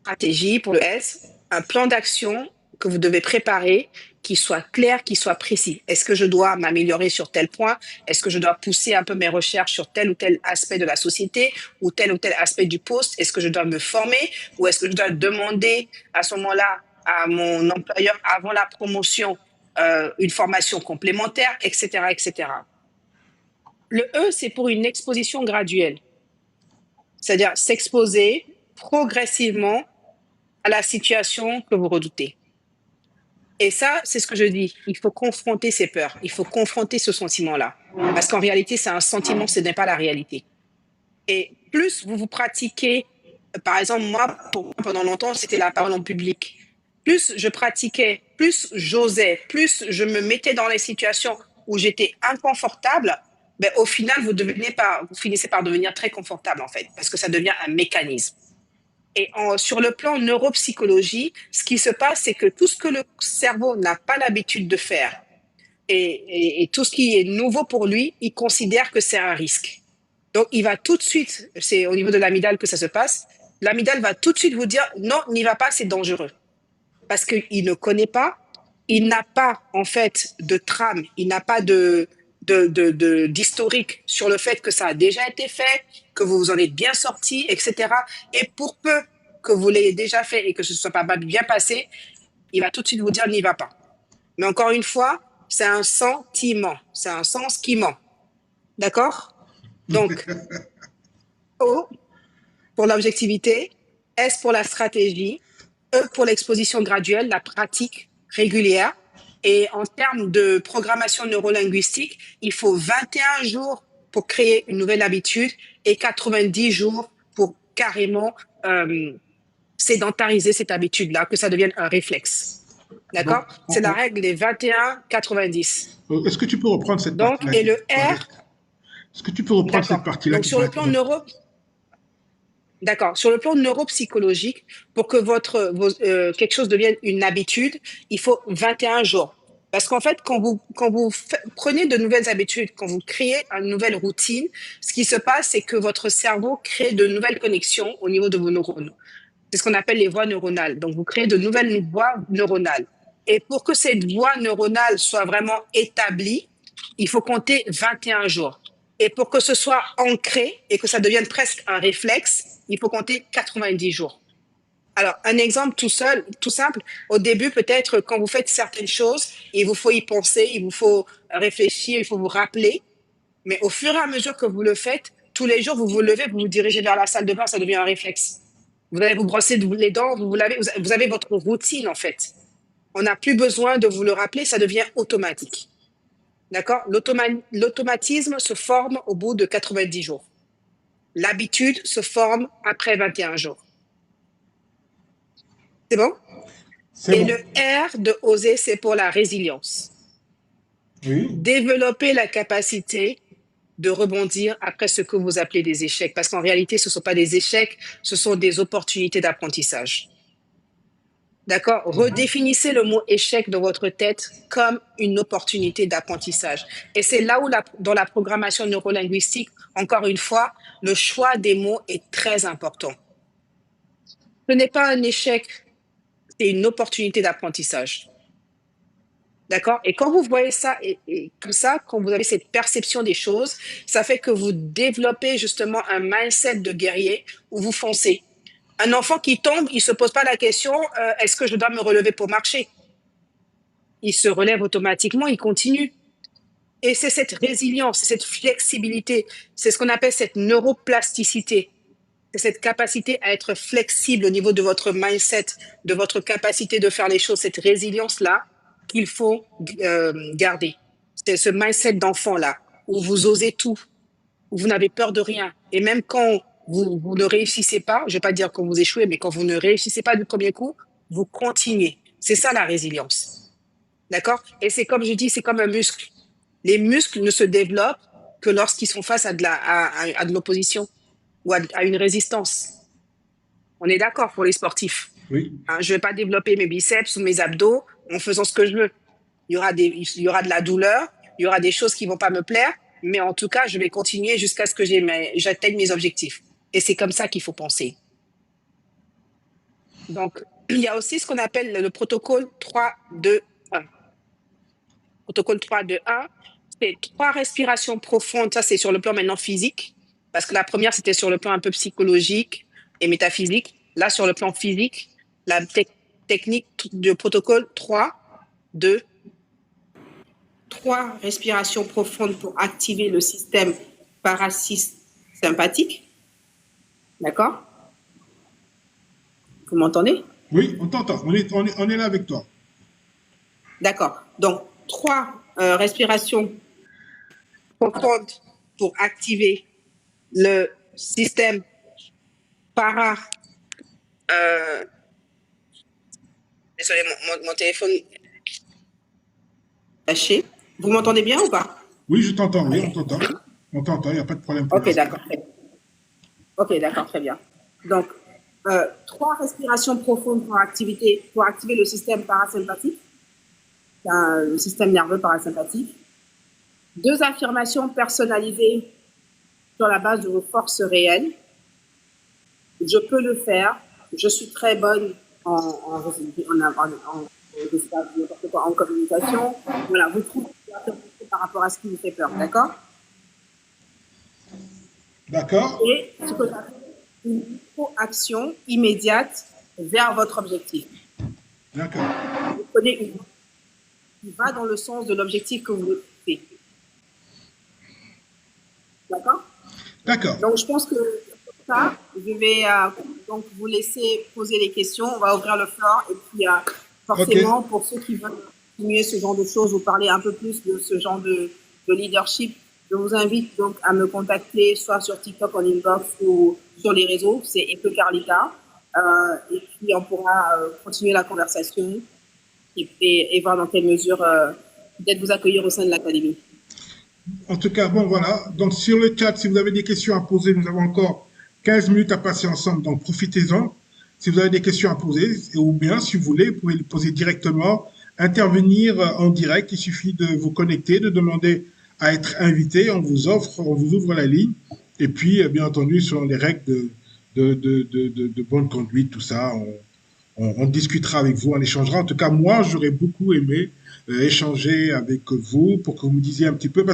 Stratégie pour le S, un plan d'action que vous devez préparer qui soit clair, qui soit précis. Est-ce que je dois m'améliorer sur tel point? Est-ce que je dois pousser un peu mes recherches sur tel ou tel aspect de la société ou tel aspect du poste? Est-ce que je dois me former ou est-ce que je dois demander à ce moment-là à mon employeur avant la promotion une formation complémentaire, etc., etc. Le E, c'est pour une exposition graduelle. C'est-à-dire s'exposer progressivement à la situation que vous redoutez. Et ça, c'est ce que je dis. Il faut confronter ces peurs. Il faut confronter ce sentiment-là. Parce qu'en réalité, c'est un sentiment, ce n'est pas la réalité. Et plus vous pratiquez, par exemple, moi, pendant longtemps, c'était la parole en public. Plus je pratiquais, plus j'osais, plus je me mettais dans les situations où j'étais inconfortable, ben, au final, vous finissez par devenir très confortable, en fait, parce que ça devient un mécanisme. Et sur le plan neuropsychologie, ce qui se passe, c'est que tout ce que le cerveau n'a pas l'habitude de faire et tout ce qui est nouveau pour lui, il considère que c'est un risque. Donc, il va tout de suite, c'est au niveau de l'amygdale que ça se passe, l'amygdale va tout de suite vous dire non, n'y va pas, c'est dangereux. Parce qu'il ne connaît pas, il n'a pas en fait de trame, il n'a pas d'historique sur le fait que ça a déjà été fait, que vous en êtes bien sorti, etc. Et pour peu que vous l'ayez déjà fait et que ce ne soit pas bien passé, il va tout de suite vous dire n'y va pas. Mais encore une fois, c'est un sentiment, c'est un sens qui ment. D'accord? Donc, O pour l'objectivité, S pour la stratégie, E pour l'exposition graduelle, la pratique régulière. Et en termes de programmation neurolinguistique, il faut 21 jours pour créer une nouvelle habitude et 90 jours pour carrément sédentariser cette habitude-là, que ça devienne un réflexe. D'accord? Donc, C'est la règle des 21-90. est-ce que tu peux reprendre cette Donc, partie-là et qui le paraît... R, Est-ce que tu peux reprendre cette d'accord. partie-là Donc, qui sur le paraît plan très important? D'accord. Sur le plan neuropsychologique, pour que quelque chose devienne une habitude, il faut 21 jours. Parce qu'en fait, prenez de nouvelles habitudes, quand vous créez une nouvelle routine, ce qui se passe, c'est que votre cerveau crée de nouvelles connexions au niveau de vos neurones. C'est ce qu'on appelle les voies neuronales. Donc, vous créez de nouvelles voies neuronales. Et pour que cette voie neuronale soit vraiment établie, il faut compter 21 jours. Et pour que ce soit ancré et que ça devienne presque un réflexe, il faut compter 90 jours. Alors, un exemple tout simple, au début, peut-être quand vous faites certaines choses, il vous faut y penser, il vous faut réfléchir, il faut vous rappeler. Mais au fur et à mesure que vous le faites, tous les jours, vous vous levez, vous vous dirigez vers la salle de bain, ça devient un réflexe. Vous allez vous brosser les dents, vous avez votre routine en fait. On n'a plus besoin de vous le rappeler, ça devient automatique. D'accord? L'automatisme se forme au bout de 90 jours. L'habitude se forme après 21 jours. C'est bon? C'est Et bon. le R de oser, c'est pour la résilience. Oui. Développer la capacité de rebondir après ce que vous appelez des échecs. Parce qu'en réalité, ce ne sont pas des échecs, ce sont des opportunités d'apprentissage. D'accord? Redéfinissez le mot échec dans votre tête comme une opportunité d'apprentissage. Et c'est là où, dans la programmation neurolinguistique, encore une fois, le choix des mots est très important. Ce n'est pas un échec, c'est une opportunité d'apprentissage. D'accord? Et quand vous voyez ça, et comme ça, quand vous avez cette perception des choses, ça fait que vous développez justement un mindset de guerrier où vous foncez. Un enfant qui tombe, il ne se pose pas la question, est-ce que je dois me relever pour marcher? Il se relève automatiquement, il continue. Et c'est cette résilience, cette flexibilité, c'est ce qu'on appelle cette neuroplasticité. C'est cette capacité à être flexible au niveau de votre mindset, de votre capacité de faire les choses, cette résilience-là qu'il faut garder. C'est ce mindset d'enfant-là, où vous osez tout, où vous n'avez peur de rien. Et même quand vous ne réussissez pas, je ne vais pas dire quand vous échouez, mais quand vous ne réussissez pas du premier coup, vous continuez. C'est ça la résilience. D'accord? Et c'est comme je dis, c'est comme un muscle. Les muscles ne se développent que lorsqu'ils sont face à de l'opposition ou à une résistance. On est d'accord pour les sportifs. Oui. Hein, je ne vais pas développer mes biceps ou mes abdos en faisant ce que je veux. Il y aura de la douleur, il y aura des choses qui ne vont pas me plaire, mais en tout cas, je vais continuer jusqu'à ce que j'atteigne mes objectifs. Et c'est comme ça qu'il faut penser. Donc, il y a aussi ce qu'on appelle le protocole 3-2-1. Protocole 3-2-1, c'est 3 respirations profondes. Ça, c'est sur le plan maintenant physique, parce que la première, c'était sur le plan un peu psychologique et métaphysique. Là, sur le plan physique, la technique de protocole 3-2-1. 3 respirations profondes pour activer le système parasympathique. D'accord? Vous m'entendez? Oui, on t'entend. On est là avec toi. D'accord. Donc, 3 respirations profondes pour activer le système désolé, mon téléphone lâché. Vous m'entendez bien ou pas? Oui, je t'entends. Oui, on t'entend. On t'entend, il n'y a pas de problème. Ok, d'accord. Ok, d'accord, très bien. Donc, 3 respirations profondes pour activer le système parasympathique, le système nerveux parasympathique. 2 affirmations personnalisées sur la base de vos forces réelles. Je peux le faire. Je suis très bonne en communication. Voilà, vous trouvez par rapport à ce qui vous fait peur, d'accord? D'accord. Et ce que j'appelle une action immédiate vers votre objectif. D'accord. Vous prenez une qui va dans le sens de l'objectif que vous voulez fixer. D'accord? D'accord. Donc, je pense que pour ça, je vais donc vous laisser poser les questions. On va ouvrir le floor et puis forcément, pour ceux qui veulent continuer ce genre de choses ou parler un peu plus de ce genre de leadership, je vous invite donc à me contacter soit sur TikTok en inbox ou sur les réseaux. C'est Epe Carlita. Et puis, on pourra continuer la conversation et voir dans quelle mesure peut-être vous accueillir au sein de l'académie. En tout cas, bon, voilà. Donc, sur le chat, si vous avez des questions à poser, nous avons encore 15 minutes à passer ensemble, donc profitez-en. Si vous avez des questions à poser, ou bien, si vous voulez, vous pouvez les poser directement, intervenir en direct. Il suffit de vous connecter, de demander à être invité. On vous ouvre la ligne. Et puis, bien entendu, selon les règles de bonne conduite, tout ça, on discutera avec vous, on échangera. En tout cas, moi, j'aurais beaucoup aimé échanger avec vous pour que vous me disiez un petit peu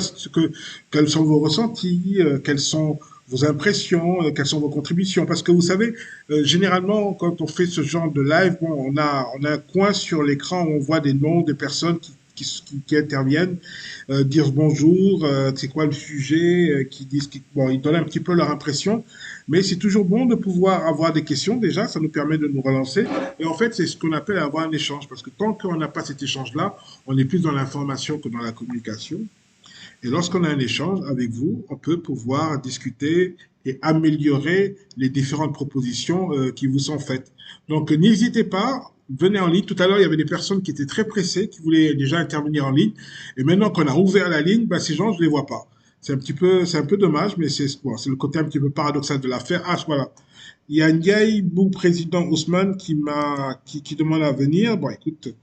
quels sont vos ressentis, quelles sont vos impressions, quelles sont vos contributions. Parce que vous savez, généralement, quand on fait ce genre de live, bon, on a un coin sur l'écran où on voit des noms des personnes qui interviennent, dire bonjour, c'est quoi le sujet, bon, ils donnent un petit peu leur impression, mais c'est toujours bon de pouvoir avoir des questions déjà, ça nous permet de nous relancer, et en fait c'est ce qu'on appelle avoir un échange, parce que tant qu'on n'a pas cet échange-là, on est plus dans l'information que dans la communication, et lorsqu'on a un échange avec vous, on peut pouvoir discuter et améliorer les différentes propositions qui vous sont faites. Donc, n'hésitez pas, venez en ligne. Tout à l'heure, il y avait des personnes qui étaient très pressées, qui voulaient déjà intervenir en ligne. Et maintenant qu'on a ouvert la ligne, ben, ces gens, je ne les vois pas. C'est un peu dommage, mais c'est bon, le côté un petit peu paradoxal de l'affaire. Ah, voilà. Il y a Ndiaye Bou, président Ousmane, qui demande à venir. Bon, écoute,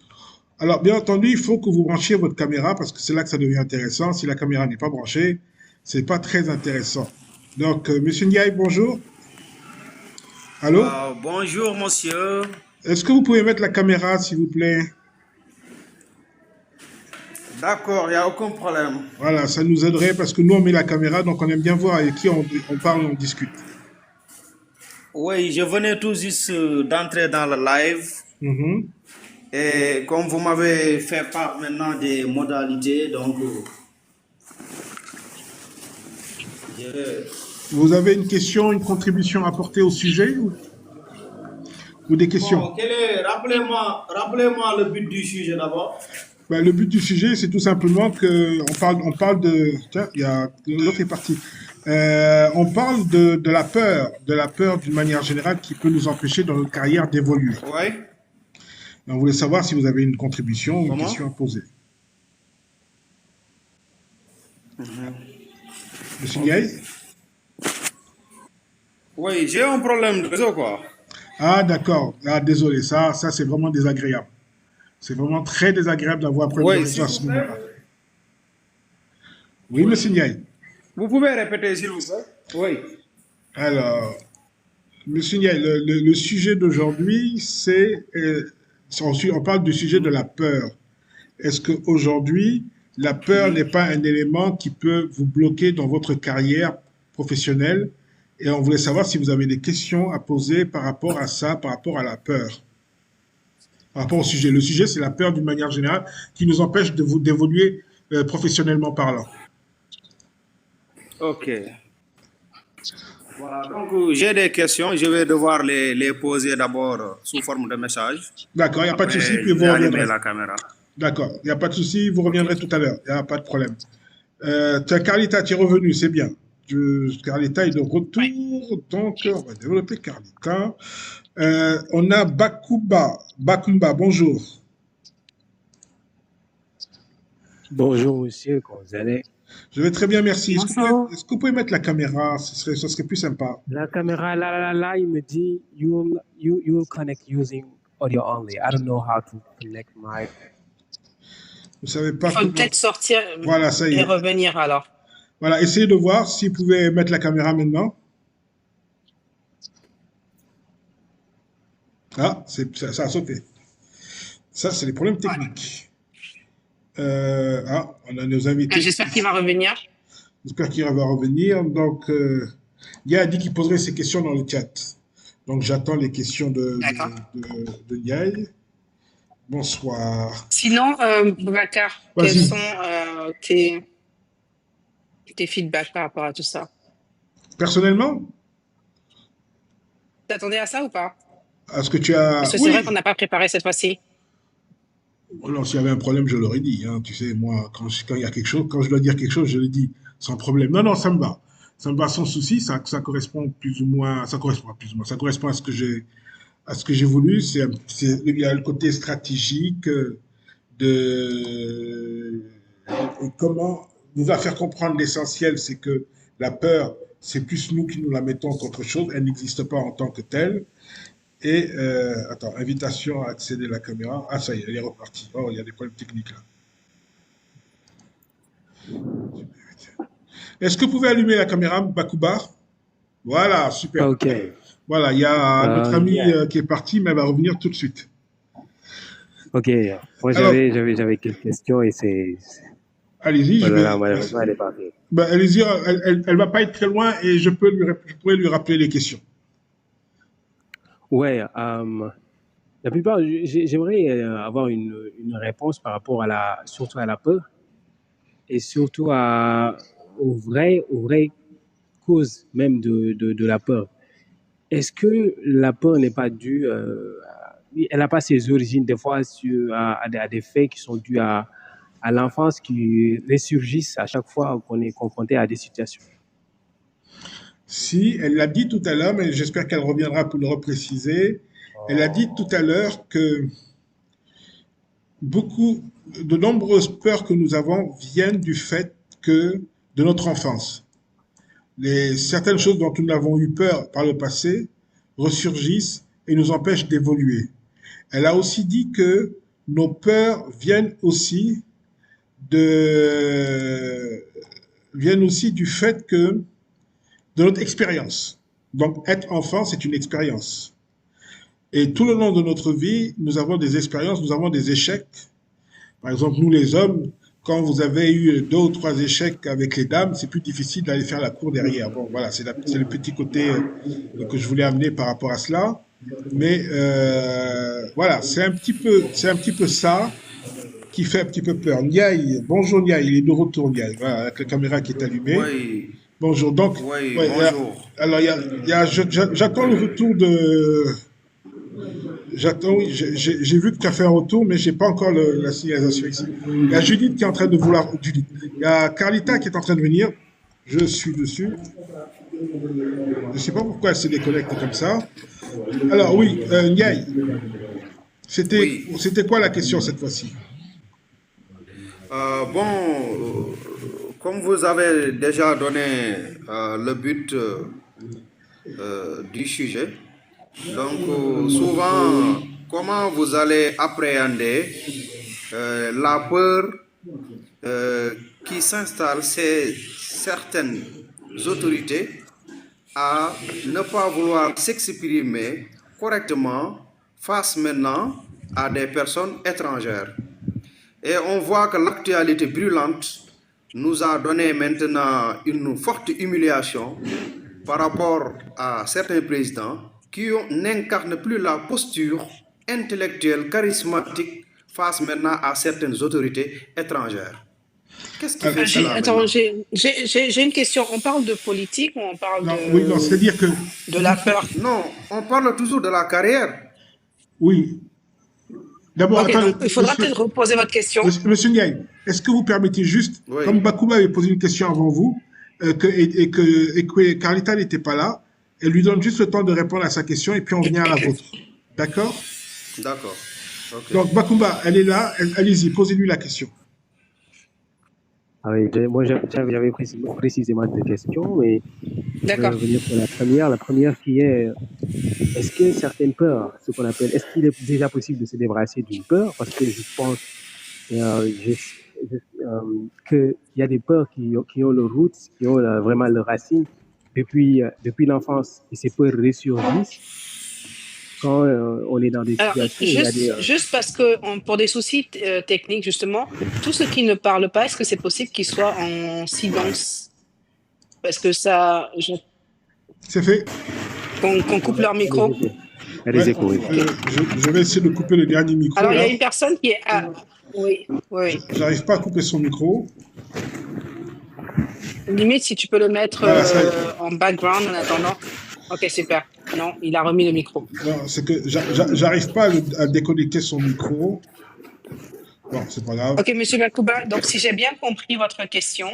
alors, bien entendu, il faut que vous branchiez votre caméra parce que c'est là que ça devient intéressant. Si la caméra n'est pas branchée, c'est pas très intéressant. Donc, Monsieur Ndiaye, bonjour. Allô? Bonjour, monsieur. Est-ce que vous pouvez mettre la caméra, s'il vous plaît? D'accord, il n'y a aucun problème. Voilà, ça nous aiderait parce que nous, on met la caméra, donc on aime bien voir avec qui on parle, on discute. Oui, je venais tout juste d'entrer dans le live. Mhm. Et comme vous m'avez fait part maintenant des modalités, donc je vais... Vous avez une question, une contribution à apporter au sujet ou des questions? Bon, rappelez-moi le but du sujet d'abord. Ben, le but du sujet, c'est tout simplement que on parle de. Tiens, il y a l'autre est parti. On parle de la peur d'une manière générale qui peut nous empêcher dans notre carrière d'évoluer. Oui. Et on voulait savoir si vous avez une contribution ou une Comment? question à poser. Monsieur Ndiaye? Oui, j'ai un problème de réseau, quoi. Ah, d'accord. Ah, désolé, ça c'est vraiment désagréable. C'est vraiment très désagréable d'avoir un problème de Oui, réseau s'il à ce vous plaît. moment-là. Oui, monsieur Ndiaye. Vous pouvez répéter, s'il vous plaît? Oui. Alors, monsieur Ndiaye, le sujet d'aujourd'hui, on parle du sujet de la peur. Est-ce qu'aujourd'hui, la peur n'est pas un élément qui peut vous bloquer dans votre carrière professionnelle? Et on voulait savoir si vous avez des questions à poser par rapport à ça, par rapport à la peur. Par rapport au sujet. Le sujet, c'est la peur d'une manière générale qui nous empêche d'évoluer professionnellement parlant. Ok. Voilà, donc j'ai des questions. Je vais devoir les poser d'abord sous forme de message. D'accord, il n'y a pas de souci, Après, puis je vous vais allumer reviendrez. la caméra. D'accord, il n'y a pas de souci, vous reviendrez tout à l'heure, il n'y a pas de problème. Tiens, Carlita, tu es revenu, c'est bien. Carlita est de retour, donc on va développer Carlita. On a Bakumba, bonjour. Bonjour monsieur, comment vous allez? Je vais très bien, merci. Bonjour. Est-ce que vous pouvez mettre la caméra? Ce serait plus sympa. La caméra là, il me dit you'll connect using audio only. I don't know how to connect my. Vous savez Il pas faut comment. peut-être sortir Voilà, ça y et est. revenir alors. Voilà, essayez de voir si vous pouvez mettre la caméra maintenant. Ah, ça a sauté. Ça, c'est les problèmes techniques. On a nos invités. J'espère qu'il va revenir. J'espère qu'il va revenir. Donc, Nia a dit qu'il poserait ses questions dans le chat. Donc, j'attends les questions de Niaï. Bonsoir. Sinon, Boubacar, Vas-y. quels sont tes feedbacks par rapport à tout ça? Personnellement, T'attendais à ça ou pas? est-ce que tu as... Parce que c'est vrai qu'on n'a pas préparé cette fois-ci. Alors, s'il y avait un problème, je l'aurais dit. Hein. Tu sais, moi, quand il y a quelque chose, quand je dois dire quelque chose, je le dis sans problème. Non, ça me va. Ça me va sans souci. Ça correspond plus ou moins. Ça correspond à ce que j'ai voulu. Il y a le côté stratégique. de comment nous va faire comprendre l'essentiel, c'est que la peur, c'est plus nous qui nous la mettons qu'autre chose, elle n'existe pas en tant que telle. Et, attends, invitation à accéder à la caméra. Ah, ça y est, elle est repartie. Oh, il y a des problèmes techniques là. Est-ce que vous pouvez allumer la caméra, Bakouba? Voilà, super. Ok. Voilà, il y a notre amie Yeah. qui est partie, mais elle va revenir tout de suite. Ok. Moi, Alors, j'avais quelques questions et allez-y, je vais. voilà, malheureusement, elle est partie. Ben, allez-y, elle va pas être très loin et je pourrais lui rappeler les questions. Ouais. La plupart, j'aimerais avoir une réponse par rapport surtout à la peur et surtout aux vraies causes même de la peur. Est-ce que la peur n'est pas due, elle n'a pas ses origines des fois à des faits qui sont dus à l'enfance qui ressurgissent à chaque fois qu'on est confronté à des situations? Si, elle l'a dit tout à l'heure, mais j'espère qu'elle reviendra pour le repréciser. Elle a dit tout à l'heure que de nombreuses peurs que nous avons viennent du fait que de notre enfance. Certaines choses dont nous avons eu peur par le passé ressurgissent et nous empêchent d'évoluer. Elle a aussi dit que nos peurs viennent aussi du fait que de notre expérience. Donc, être enfant, c'est une expérience. Et tout le long de notre vie, nous avons des expériences, nous avons des échecs. Par exemple, nous les hommes, quand vous avez eu 2 ou 3 échecs avec les dames, c'est plus difficile d'aller faire la cour derrière. Bon, voilà, c'est le petit côté que je voulais amener par rapport à cela. Mais voilà, c'est un petit peu ça qui fait un petit peu peur. Niaï, bonjour Niaï, il est de retour Niaï, voilà, avec la caméra qui est allumée. Oui, Bonjour, donc, oui, ouais, bonjour. alors j'attends le retour de... J'attends, oui, j'ai vu que tu as fait un retour, mais j'ai pas encore la signalisation ici. Il y a Judith qui est en train de vouloir... Judith. Il y a Carlita qui est en train de venir. Je suis dessus. Je sais pas pourquoi elle se déconnecte comme ça. Alors oui, Ndiaye, Oui. c'était quoi la question cette fois-ci? Bon, comme vous avez déjà donné le but du sujet, donc souvent, comment vous allez appréhender la peur qui s'installe chez certaines autorités à ne pas vouloir s'exprimer correctement face maintenant à des personnes étrangères. Et on voit que l'actualité brûlante nous a donné maintenant une forte humiliation par rapport à certains présidents qui n'incarnent plus la posture intellectuelle, charismatique face maintenant à certaines autorités étrangères. Qu'est-ce qui fait cela Attends, maintenant? j'ai une question. On parle de politique ou on parle Non, oui, non, c'est-à-dire que... de la peur? Non, on parle toujours de la carrière. Oui. D'abord, Ok, attendez, donc il faudra peut-être reposer votre question. Monsieur Ndiaye, est-ce que vous permettez juste, Oui. comme Bakouba avait posé une question avant vous, et que Carlita n'était pas là, elle lui donne juste le temps de répondre à sa question et puis on vient à la vôtre. D'accord? D'accord. Ok. Donc, Bakouba, elle est là, allez-y, posez-lui la question. Ah oui, moi, j'avais précisément deux questions, mais je vais D'accord. revenir sur la première. La première qui est, est-ce que certaines peurs, ce qu'on appelle, est-ce qu'il est déjà possible de se débarrasser d'une peur? Parce que je pense qu'il y a des peurs qui ont leur route, qui ont vraiment leur racine depuis l'enfance. Et ces peurs ressurgissent quand on est dans des Alors, situations où il y a des... juste parce que pour des soucis techniques, justement, tous ceux qui ne parlent pas, est-ce que c'est possible qu'ils soient en silence? Parce que ça, C'est fait. qu'on coupe leur micro. Les échos, oui. Je vais essayer de couper le dernier micro. Alors, il y là. a une personne qui est... oui, oui. J'arrive pas à couper son micro. Limite, si tu peux le mettre Voilà, ça y est. en background en attendant. Ok, super. Non, il a remis le micro. Non, c'est que j'arrive pas à déconnecter son micro. Bon, c'est pas grave. Ok, Monsieur Bakouba, donc si j'ai bien compris votre question,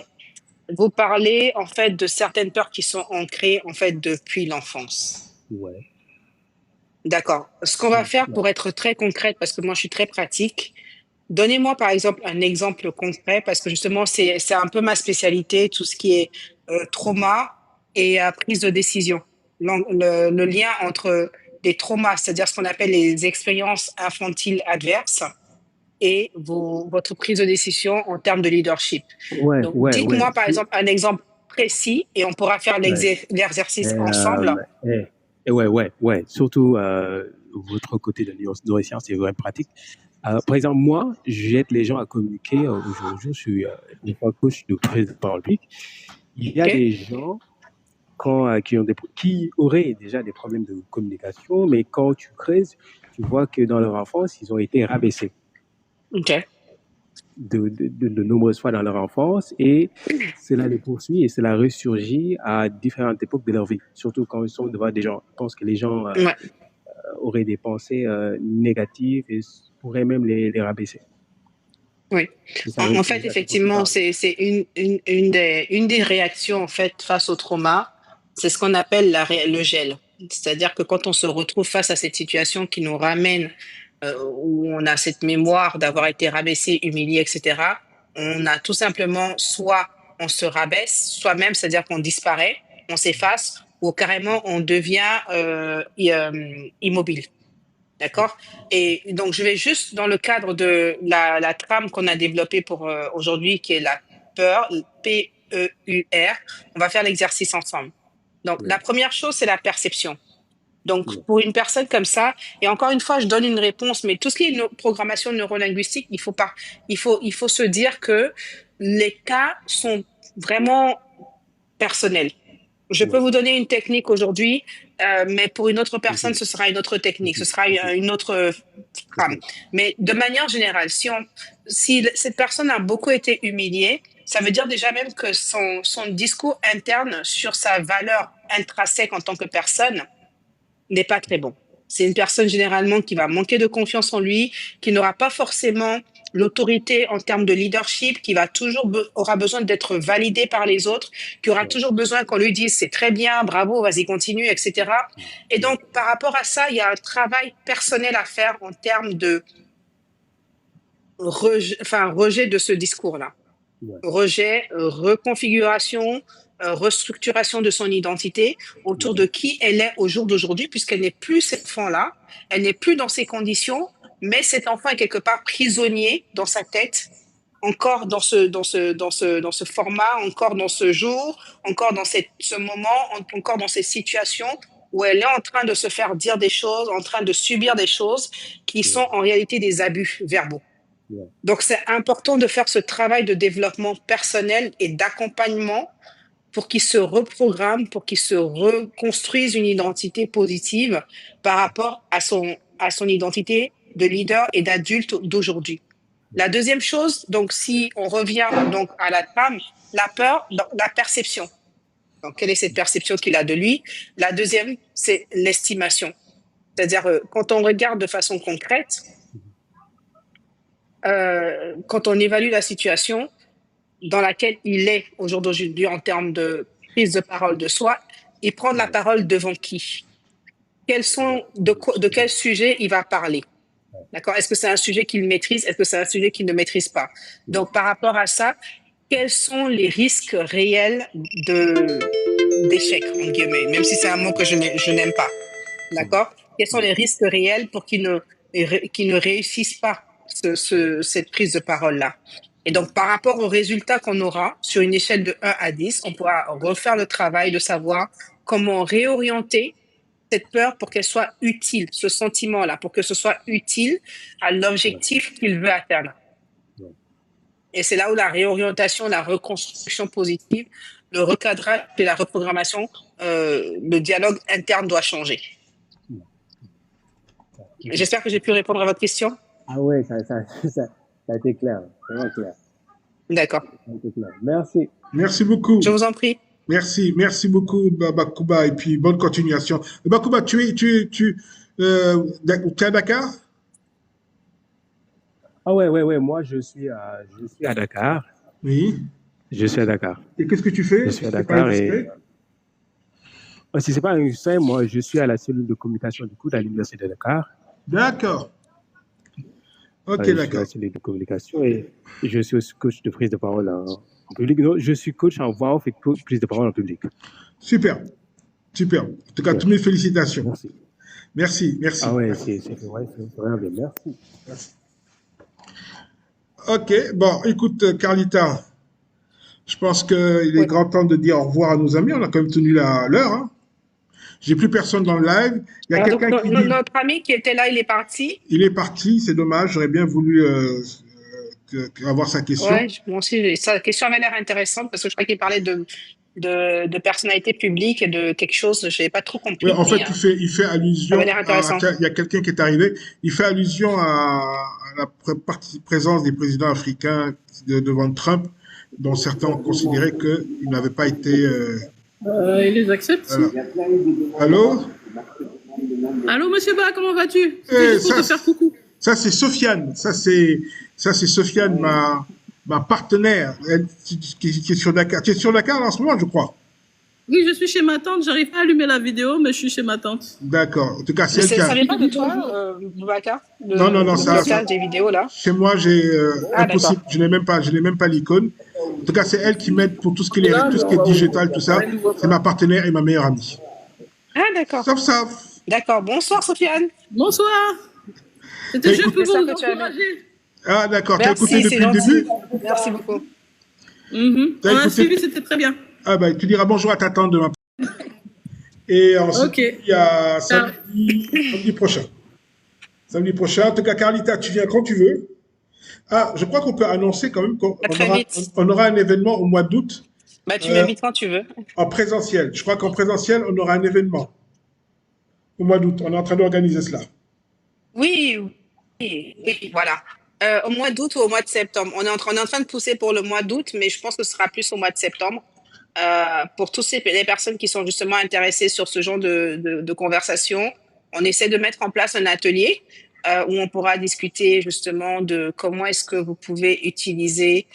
vous parlez en fait de certaines peurs qui sont ancrées en fait depuis l'enfance. Ouais. D'accord. Ce qu'on va faire pour être très concrète, parce que moi je suis très pratique, Donnez-moi par exemple un exemple concret parce que justement c'est un peu ma spécialité, tout ce qui est trauma et prise de décision. Le lien entre les traumas, c'est-à-dire ce qu'on appelle les expériences infantiles adverses et votre prise de décision en termes de leadership. Ouais, Donc, ouais, ouais. dites-moi par exemple un exemple précis et on pourra faire l'exercice ensemble. Ouais. Surtout votre côté de neurosciences, c'est vraiment pratique. Par exemple, moi, j'aide les gens à communiquer. Aujourd'hui, je suis une fois coach de prise de parole publique. Il y a Ok. des gens qui auraient déjà des problèmes de communication, mais quand tu creuses, tu vois que dans leur enfance, ils ont été rabaissés Ok. de nombreuses fois dans leur enfance et cela les poursuit et cela ressurgit à différentes époques de leur vie, surtout quand ils sont devant des gens. Je pense que les gens Ouais. auraient des pensées négatives et pourraient même les rabaisser. Oui. Et ça En fait, ressurgit à chaque fois plus effectivement, tard. c'est une des réactions en fait face au trauma, c'est ce qu'on appelle le gel. C'est-à-dire que quand on se retrouve face à cette situation qui nous ramène où on a cette mémoire d'avoir été rabaissé, humilié, etc., on a tout simplement soit on se rabaisse, soit même, c'est-à-dire qu'on disparaît, on s'efface, ou carrément on devient immobile. D'accord? Et donc, je vais juste, dans le cadre de la trame qu'on a développée pour aujourd'hui, qui est la peur, P-E-U-R, on va faire l'exercice ensemble. Donc, Oui. la première chose, c'est la perception. Donc, Oui. pour une personne comme ça, et encore une fois, je donne une réponse, mais tout ce qui est programmation neurolinguistique, il faut se dire que les cas sont vraiment personnels. Je peux Oui. vous donner une technique aujourd'hui, mais pour une autre personne, ce sera une autre technique, ce sera une autre trame. Mais de manière générale, si cette personne a beaucoup été humiliée, ça veut dire déjà même que son discours interne sur sa valeur intrinsèque en tant que personne n'est pas très bon. C'est une personne généralement qui va manquer de confiance en lui, qui n'aura pas forcément l'autorité en termes de leadership, qui aura besoin d'être validé par les autres, qui aura toujours besoin qu'on lui dise c'est très bien, bravo, vas-y, continue, etc. Et donc, par rapport à ça, il y a un travail personnel à faire en termes de rejet de ce discours-là. Ouais. Rejet, reconfiguration, restructuration de son identité autour de qui elle est au jour d'aujourd'hui, puisqu'elle n'est plus cet enfant-là, elle n'est plus dans ces conditions, mais cet enfant est quelque part prisonnier dans sa tête, encore dans ce format, encore dans ce jour, encore dans ce moment, encore dans cette situation où elle est en train de se faire dire des choses, en train de subir des choses qui sont en réalité des abus verbaux. Donc, c'est important de faire ce travail de développement personnel et d'accompagnement pour qu'il se reprogramme, pour qu'il se reconstruise une identité positive par rapport à son identité de leader et d'adulte d'aujourd'hui. La deuxième chose, donc, si on revient donc à la trame, la peur, la perception. Donc, quelle est cette perception qu'il a de lui? La deuxième, c'est l'estimation. C'est-à-dire, quand on regarde de façon concrète, quand on évalue la situation dans laquelle il est au jour d'aujourd'hui en termes de prise de parole de soi, il prend la parole devant qui? De quel sujet il va parler? D'accord? Est-ce que c'est un sujet qu'il maîtrise? Est-ce que c'est un sujet qu'il ne maîtrise pas? Donc, par rapport à ça, quels sont les risques réels d'échec, en guillemets, même si c'est un mot que je n'aime pas? D'accord? Quels sont les risques réels pour qu'il ne réussisse pas cette prise de parole-là? Et donc, par rapport aux résultats qu'on aura sur une échelle de 1 à 10, on pourra refaire le travail de savoir comment réorienter cette peur pour qu'elle soit utile, ce sentiment-là, pour que ce soit utile à l'objectif qu'il veut atteindre. Et c'est là où la réorientation, la reconstruction positive, le recadrage et la reprogrammation, le dialogue interne doit changer. J'espère que j'ai pu répondre à votre question. Ah ouais, ça a été clair, vraiment clair. D'accord. Ça a été clair. Merci. Merci beaucoup. Je vous en prie. Merci beaucoup, Bakouba, et puis bonne continuation. Bakouba, tu es à Dakar? Ah ouais, moi je suis à Dakar. Oui. Je suis à Dakar. Et qu'est-ce que tu fais? Je suis à Dakar et... Si c'est pas un sein, moi je suis à la cellule de communication du coup à l'université de Dakar. D'accord. Ok, Je suis d'accord. responsable de communication et je suis aussi coach de prise de parole en public. Non, je suis coach en voix off et prise de parole en public. Super, super. En tout cas, Ouais. toutes mes félicitations. Merci. Merci, merci. Ah ouais, c'est vraiment bien. Merci. Merci. Ok, bon, écoute, Carlita, je pense qu'il est Oui. grand temps de dire au revoir à nos amis. On a quand même tenu l'heure. Hein. J'ai plus personne dans le live. Il y a Alors, donc, quelqu'un qui dit notre ami qui était là, il est parti. il est parti, c'est dommage. J'aurais bien voulu avoir sa question. Ouais, moi aussi, sa question avait l'air intéressante parce que je crois qu'il parlait de personnalité publique et de quelque chose, je n'avais pas trop compris. Oui, en fait, mais, il fait ça allusion avait l'air intéressant. il y a quelqu'un qui est arrivé. Il fait allusion à la présence des présidents africains devant Trump, dont certains ont considéré qu'ils n'avaient pas été. Il les accepte. Voilà. Allô? Allô, monsieur Ba, comment vas-tu? Eh, C'était juste pour te faire coucou. Ça, c'est Sofiane. Ça, c'est Sofiane, ma partenaire, qui est sur Dakar. Tu es sur Dakar en ce moment, je crois. Oui, je suis chez ma tante. J'arrive pas à allumer la vidéo, mais je suis chez ma tante. D'accord. En tout cas, c'est Mais elle qui ça a. vient pas de toi, Boubacar? Non, ça. Des vidéos, là. Chez moi, j'ai Ah, impossible. Je n'ai même pas l'icône. En tout cas, c'est elle qui m'aide pour tout ce qui est digital, tout ça. C'est ma partenaire et ma meilleure amie. Ah, d'accord. Sauf ça. D'accord. Bonsoir, Sofiane. Bonsoir. C'était juste pour J'espère vous que tu as bien. encourager. Ah, d'accord. Tu as Merci, écouté c'est depuis le gentil. début? Merci beaucoup. T'as On a écouté? suivi, c'était très bien. Ah, bah, tu diras bonjour à ta tante demain. Et ensuite, Ok. il y a samedi prochain. Samedi prochain. En tout cas, Carlita, tu viens quand tu veux. Ah, je crois qu'on peut annoncer quand même qu'on À très vite. on aura un événement au mois d'août Bah, tu m'invites quand tu veux. en présentiel. Je crois qu'en présentiel, on aura un événement au mois d'août. On est en train d'organiser cela. Oui, voilà. Au mois d'août ou au mois de septembre. On est en train de pousser pour le mois d'août, mais je pense que ce sera plus au mois de septembre. Pour tous les personnes qui sont justement intéressées sur ce genre de conversation, on essaie de mettre en place un atelier où on pourra discuter justement de comment est-ce que vous pouvez utiliser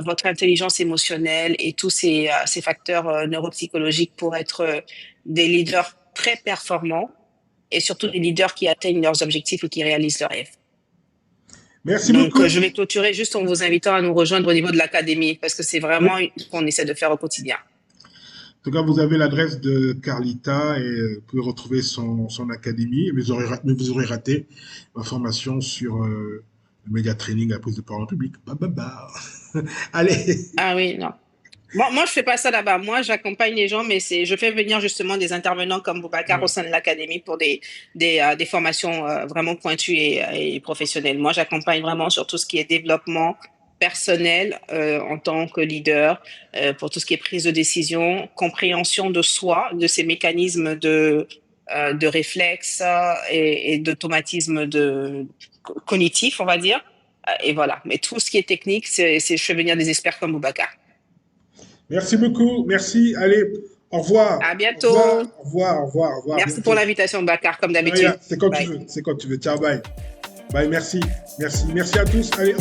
votre intelligence émotionnelle et tous ces facteurs neuropsychologiques pour être des leaders très performants et surtout des leaders qui atteignent leurs objectifs et qui réalisent leurs rêves. Merci Donc, beaucoup. je vais clôturer juste en vous invitant à nous rejoindre au niveau de l'académie parce que c'est vraiment ce qu'on essaie de faire au quotidien. En tout cas, vous avez l'adresse de Carlita et vous pouvez retrouver son académie. Mais vous aurez raté ma formation sur le média training à la prise de parole en public. Allez. Ah oui, non. Moi, je fais pas ça là-bas. Moi, j'accompagne les gens, mais je fais venir justement des intervenants comme Boubacar au sein de l'académie pour des formations vraiment pointues et professionnelles. Moi, j'accompagne vraiment sur tout ce qui est développement personnel en tant que leader, pour tout ce qui est prise de décision, compréhension de soi, de ces mécanismes de réflexe et d'automatisme cognitif, on va dire. Et voilà. Mais tout ce qui est technique, je fais venir des experts comme Boubacar. Merci beaucoup. Merci. Allez, au revoir. À bientôt. Au revoir. Merci pour l'invitation, Bakar, comme d'habitude. C'est quand tu veux. Ciao, bye. Bye, merci. Merci à tous. Allez.